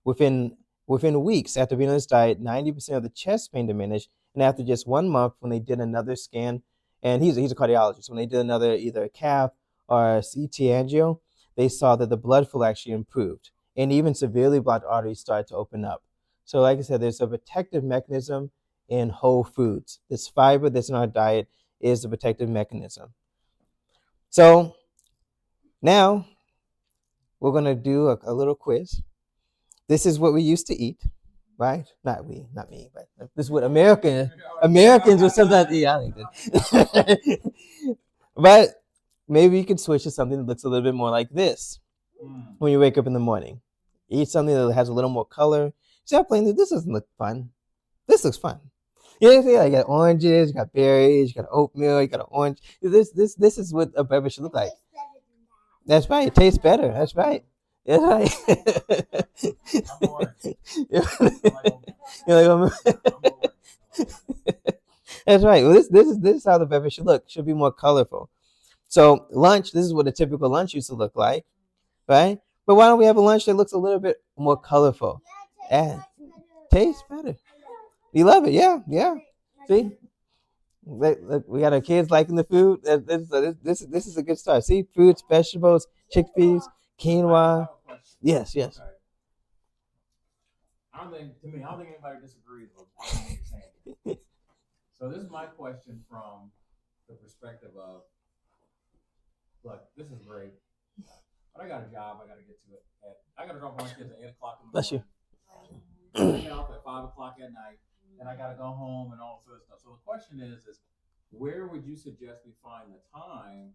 within weeks after being on this diet, 90% of the chest pain diminished. And after just 1 month, when they did another scan, and he's a cardiologist, when they did another either a cath or a CT angio, they saw that the blood flow actually improved, and even severely blocked arteries started to open up. So like I said, there's a protective mechanism in whole foods. This fiber that's in our diet is the protective mechanism. So now we're going to do a little quiz. This is what we used to eat, right? Not me, but this is what Americans would sometimes eat. I think this. But maybe you could switch to something that looks a little bit more like this when you wake up in the morning. Eat something that has a little more color. Stop playing this doesn't look fun. This looks fun. You got oranges, you got berries, you got oatmeal, you got an orange. This is what a beverage should look like. That's right. It tastes better. That's right. That's right. That's right. Well, this is how the beverage should look. It should be more colorful. So lunch, this is what a typical lunch used to look like, right? But why don't we have a lunch that looks a little bit more colorful? Yeah, tastes better. You love it, yeah. See, look, we got our kids liking the food. This is a good start. See, fruits, vegetables, chickpeas, quinoa. Yes. Okay. I don't think anybody disagrees with what you're saying. So this is my question from the perspective of, look, this is great, but I got a job. I got to get to it. I got to drop my kids at 8 o'clock in the morning. Bless you. I get off at 5 o'clock at night, and I got to go home and all this stuff. So the question is where would you suggest we find the time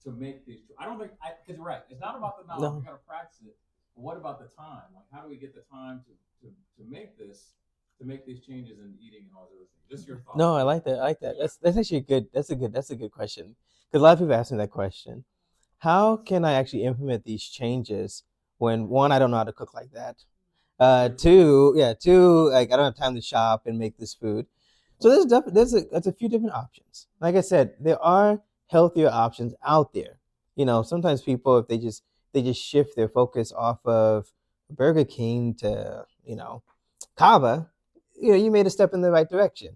to make these? I don't think, because you're right. It's not about the knowledge. We got to practice it. But what about the time? Like, how do we get the time to make this make these changes in eating and all those other things? Just your thoughts. No, I like that. I like that. That's actually a good. That's a good question. Because a lot of people ask me that question. How can I actually implement these changes when one, I don't know how to cook like that. Two, yeah, two, like I don't have time to shop and make this food. So there's a few different options. Like I said, there are healthier options out there. Sometimes people, if they just shift their focus off of Burger King to Kava, you made a step in the right direction.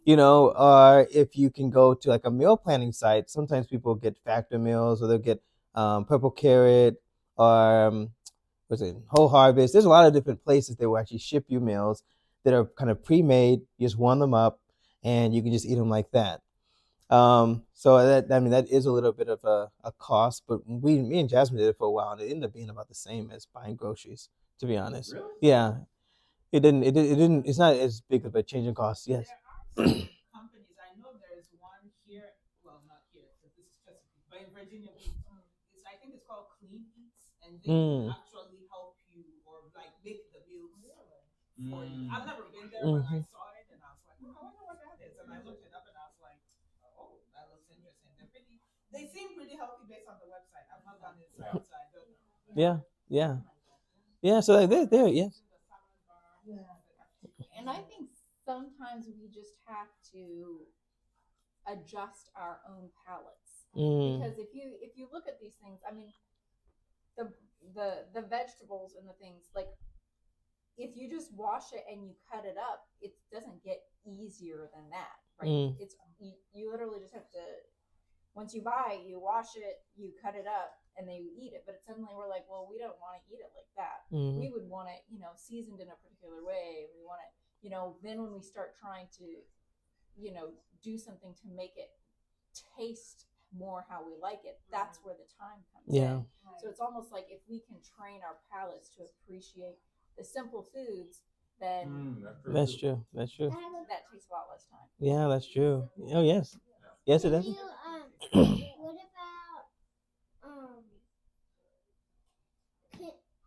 Or if you can go to like a meal planning site, sometimes people get factor meals or they'll get Purple Carrot or what's it, Whole Harvest. There's a lot of different places that will actually ship you meals that are kind of pre-made. You just warm them up and you can just eat them like that. So that is a little bit of a cost, but me and Jasmine did it for a while, and it ended up being about the same as buying groceries, to be honest. Really? Yeah, it didn't. It's not as big of a change in cost. Yes. There are some companies. I know there is one here. Well, not here because this is Chesapeake, but in Virginia Beach, I think it's called Clean Eats, and they actually help you or like make the meals for you. I've never been there, but I saw it and I was like, oh, I wonder what that is. And I looked it up and I was like, oh, that looks interesting. They seem pretty healthy based on the website. I've not gone inside, so I don't know. Yeah, yeah, yeah. So like they're yeah. And I think sometimes we just have to adjust our own palates. Because if you look at these things, I mean, the vegetables and the things, like if you just wash it and you cut it up, it doesn't get easier than that, right? It's you literally just have to, once you buy it, you wash it, you cut it up, and then you eat it. But suddenly we're like, well, we don't want to eat it like that. We would want it, seasoned in a particular way. We want it, then when we start trying to, do something to make it taste more how we like it, that's where the time comes in. So it's almost like if we can train our palates to appreciate the simple foods, then That's true. that takes a lot less time. Yeah, that's true. Oh yes, yes it does. What about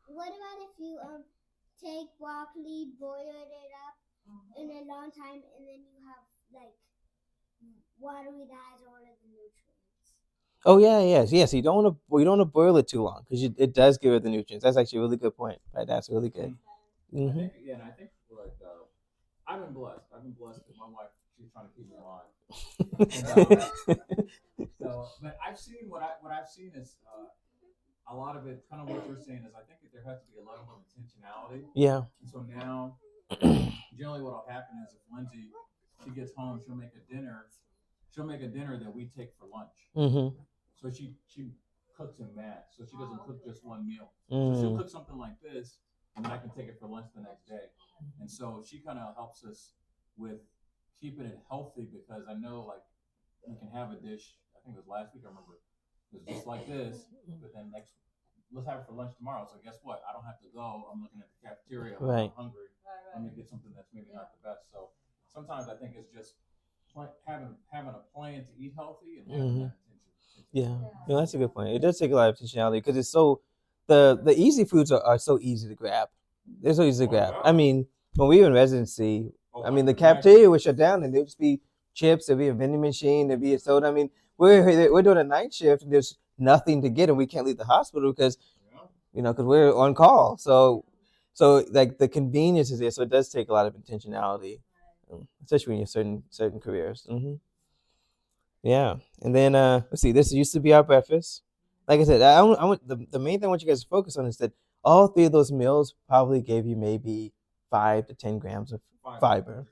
what about if you take broccoli, boil it up in a long time, and then you have like watery that has all of the nutrients? Oh yeah, yes. You don't want to boil it too long because it does give it the nutrients. That's actually a really good point. Right, that's really good. I think like I've been blessed. That my wife, she's trying to keep me alive. So, but I've seen what I've seen is a lot of it. Kind of what you're saying is I think that there has to be a level of intentionality. Yeah. And so now, generally, what will happen is if Lindsay she gets home, she'll make a dinner. She'll make a dinner that we take for lunch. So she cooks in mass. So she doesn't cook just one meal. So she'll cook something like this, and then I can take it for lunch the next day. And so she kind of helps us with keeping it healthy because I know like you can have a dish. I think it was last week. I remember it was just like this, but then let's have it for lunch tomorrow. So guess what? I don't have to go. I'm looking at the cafeteria. I'm hungry. Let me get something that's maybe not the best. So sometimes I think it's just having a plan to eat healthy and having that intention. Yeah, no, that's a good point. It does take a lot of intentionality because it's so the easy foods are so easy to grab. They're so easy to grab. I mean, when we were in residency, I mean the cafeteria was shut down and there'd just be chips, there'd be a vending machine, there'd be a soda. I mean, we're doing a night shift and there's nothing to get and we can't leave the hospital because because we're on call. So like the convenience is there. So it does take a lot of intentionality, especially when you're certain careers. Yeah, and then let's see. This used to be our breakfast. Like I said, I want the main thing I want you guys to focus on is that all three of those meals probably gave you maybe 5 to 10 grams of fiber.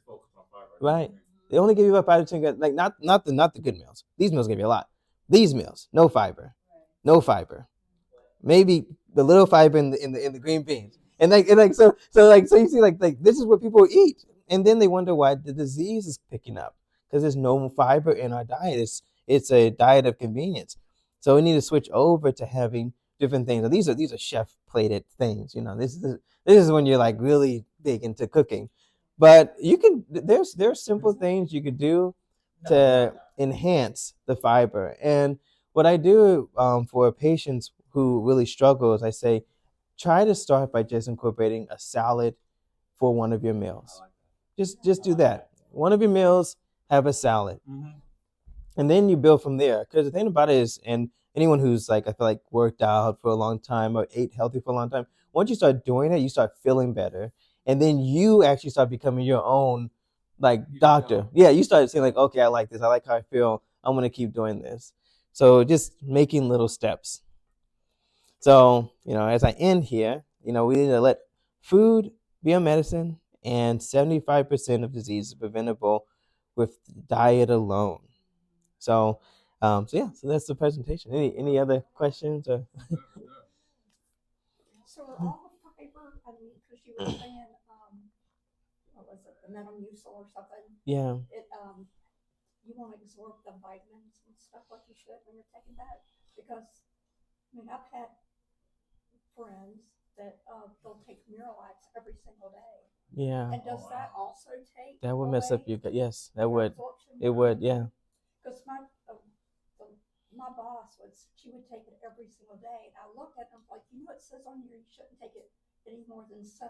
Right? They only give you about 5 to 10 grams. Like not the good meals. These meals give you a lot. These meals, no fiber, no fiber. Maybe the little fiber in the green beans. And so you see like this is what people eat, and then they wonder why the disease is picking up because there's no fiber in our diet. It's a diet of convenience. So we need to switch over to having different things. These are chef plated things. This is when you're like really big into cooking. But there's simple things you could do to enhance the fiber. And what I do for patients who really struggle is I say, try to start by just incorporating a salad for one of your meals. Just do that. One of your meals, have a salad. Mm-hmm. And then you build from there. Because the thing about it is, and anyone who's like, I feel like worked out for a long time or ate healthy for a long time, once you start doing it, you start feeling better. And then you actually start becoming your own like doctor. Yeah, you start saying like, okay, I like this. I like how I feel. I'm gonna keep doing this. So just making little steps. So, as I end here, we need to let food be a medicine, and 75% of disease is preventable with diet alone. So yeah, so that's the presentation. Any other questions or? So are all the fiber, I mean, because you were saying, what was it, the Metamucil or something? Yeah. You want to absorb the vitamins and stuff like you should when you're taking that? Because, I mean, I've had friends that they'll take Miralax every single day. Yeah. And does that also take That would mess up away your gut. Yes, that your would. absorption? It would. Yeah. Because my boss she would take it every single day, and I looked at them like, it says on here you shouldn't take it any more than 7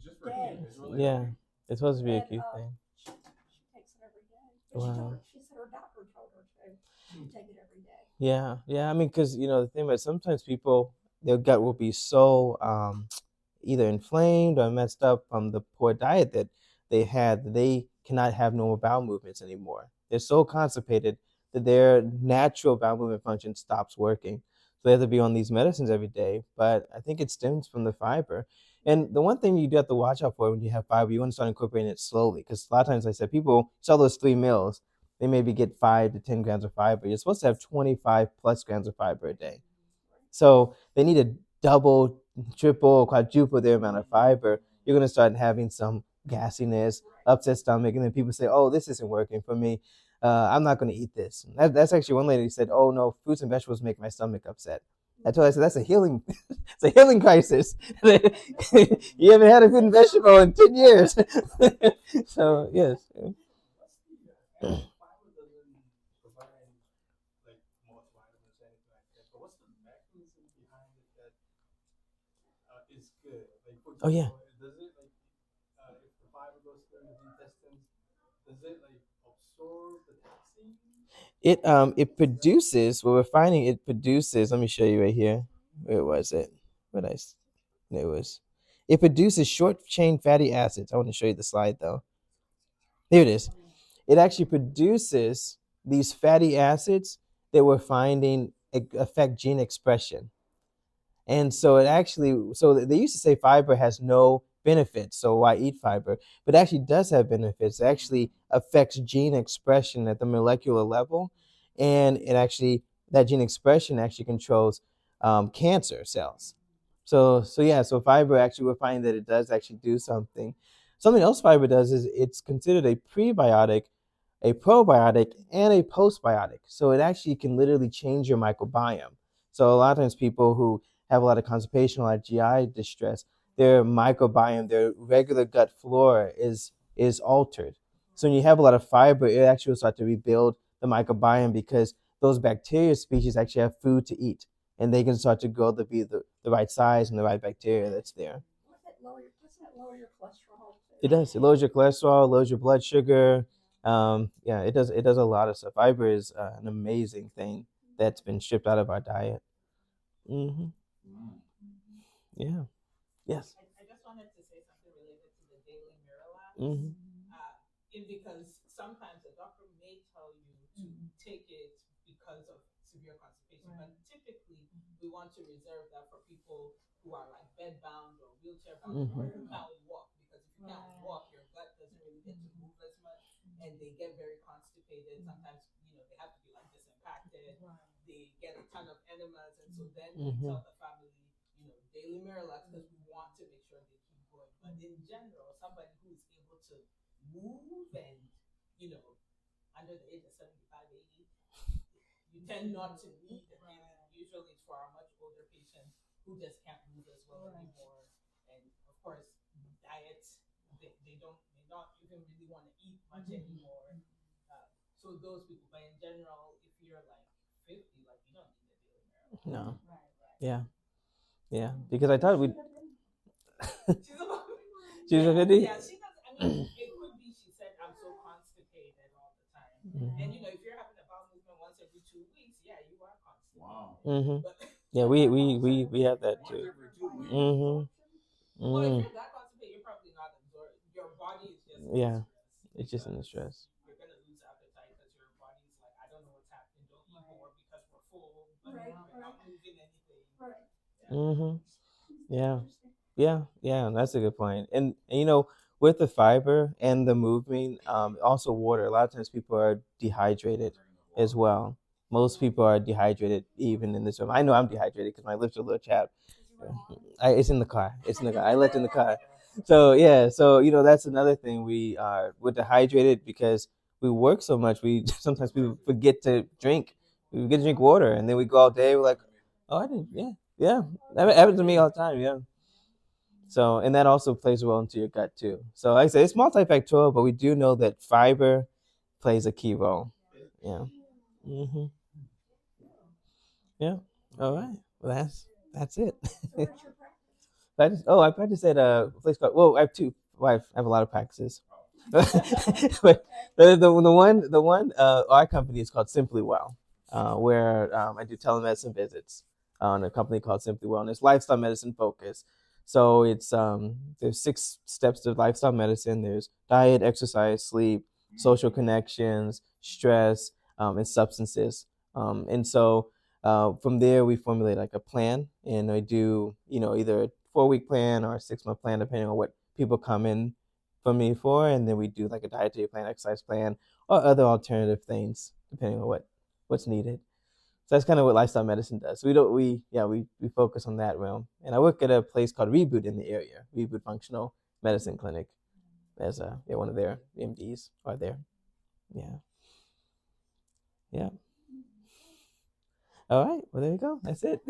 Just for days. It's really Yeah. It's supposed to be a And, cute thing. she takes it every day. But Wow. she said her doctor told her to take it every day. Yeah. Yeah. I mean, because the thing about sometimes people, their gut will be so either inflamed or messed up from the poor diet that they had, that they cannot have normal bowel movements anymore. They're so constipated that their natural bowel movement function stops working. So they have to be on these medicines every day. But I think it stems from the fiber. And the one thing you do have to watch out for when you have fiber, you want to start incorporating it slowly. Because a lot of times, like I said, people saw those 3 meals, they maybe get 5 to 10 grams of fiber. You're supposed to have 25 plus grams of fiber a day. So they need to double, triple, quadruple their amount of fiber. You're going to start having some gassiness, upset stomach, and then people say, "Oh, this isn't working for me. I'm not going to eat this." That's actually one lady said, "Oh no, fruits and vegetables make my stomach upset." I told her, I said, "That's a healing, it's a healing crisis. You haven't had a fruit and vegetable in 10 years." So yes. Fiber doesn't provide like multivitamins or anything like that. But what's the mechanism behind it that is good? Like for Oh yeah. example, does it like if the fiber goes through the intestines, does it like absorb the toxin? It produces what we're finding. It produces. Let me show you right here. Where was it? What I? It was. It produces short chain fatty acids. I want to show you the slide though. Here it is. It actually produces these fatty acids that we're finding affect gene expression. And so it actually, so they used to say fiber has no benefits, so why eat fiber? But it actually does have benefits. It actually affects gene expression at the molecular level, and it actually, that gene expression actually controls cancer cells. So yeah, so fiber actually, we're finding that it does actually do something. Something else fiber does is it's considered a prebiotic, a probiotic, and a postbiotic. So it actually can literally change your microbiome. So a lot of times people who have a lot of constipation, a lot of GI distress, their microbiome, their regular gut flora is altered. So when you have a lot of fiber, it actually will start to rebuild the microbiome because those bacteria species actually have food to eat, and they can start to grow to be the right size and the right bacteria that's there. Doesn't it lower your cholesterol too? It does. It lowers your cholesterol, lowers your blood sugar. Yeah, it does. It does a lot of stuff. Fiber is an amazing thing that's been stripped out of our diet. Hmm. Yeah. Yes. I just wanted to say something related to the daily Miralax. Hmm. Because sometimes the doctor may tell you to take it because of severe constipation, but typically we want to reserve that for people who are like bed bound or wheelchair bound or who can't walk. Because if you can't walk, your gut doesn't really get to move as much, and they get very constipated. Sometimes they have to be like disimpacted. They get a ton of enemas, and so then we tell the family daily Miralax because we want to make sure they keep going. But in general, somebody who is able to move and, under the age of 75, 80, you tend not to need it. Usually it's for our much older patients who just can't move as well anymore. And of course, diet, they may not even really want to eat much anymore. So those people, but in general, if you're like 50, like you don't need a daily Miralax. No. Yeah. Yeah. Because I thought we'd. She's about She's a 50? Yeah, she does. I mean, And if you're having a bowel movement once every 2 weeks, yeah, you are constipated. Wow. But Yeah, we have that Once too. every 2 weeks. well, if you're that constipated, you're probably not absorbed. Your body is just in Yeah, stress. it's just in the stress. You're gonna lose appetite because your body's like, I don't know what's happening. Don't eat more because we're full, but we're not moving anything. Right. Yeah, yeah. That's a good point. And with the fiber and the moving, also water. A lot of times people are dehydrated as well. Most people are dehydrated even in this room. I know I'm dehydrated because my lips are a little chapped. It's in the car. It's in the car. I left it in the car. So yeah. So that's another thing. We're dehydrated because we work so much. We sometimes we forget to drink. We forget to drink water, and then we go all day. We're like, oh, I didn't. Yeah, yeah. That happens to me all the time. Yeah. So, and that also plays well into your gut too. So, like I say, it's multifactorial, but we do know that fiber plays a key role. Yeah. hmm Yeah. All right. Well, that's it. I practice at a place called. Well, I have two. Well, I have a lot of practices. But the one our company is called Simply Well, where I do telemedicine visits on a company called Simply Well, and it's lifestyle medicine focused. So there's 6 steps to lifestyle medicine. There's diet, exercise, sleep, social connections, stress, and substances. And so from there we formulate like a plan, and I do either a 4-week plan or a 6-month plan depending on what people come in for me for, and then we do like a dietary plan, exercise plan, or other alternative things depending on what's needed. So that's kind of what lifestyle medicine does. So we focus on that realm. And I work at a place called Reboot in the area, Reboot Functional Medicine Clinic, as one of their MDs are there. Yeah, yeah. All right. Well, there you go. That's it.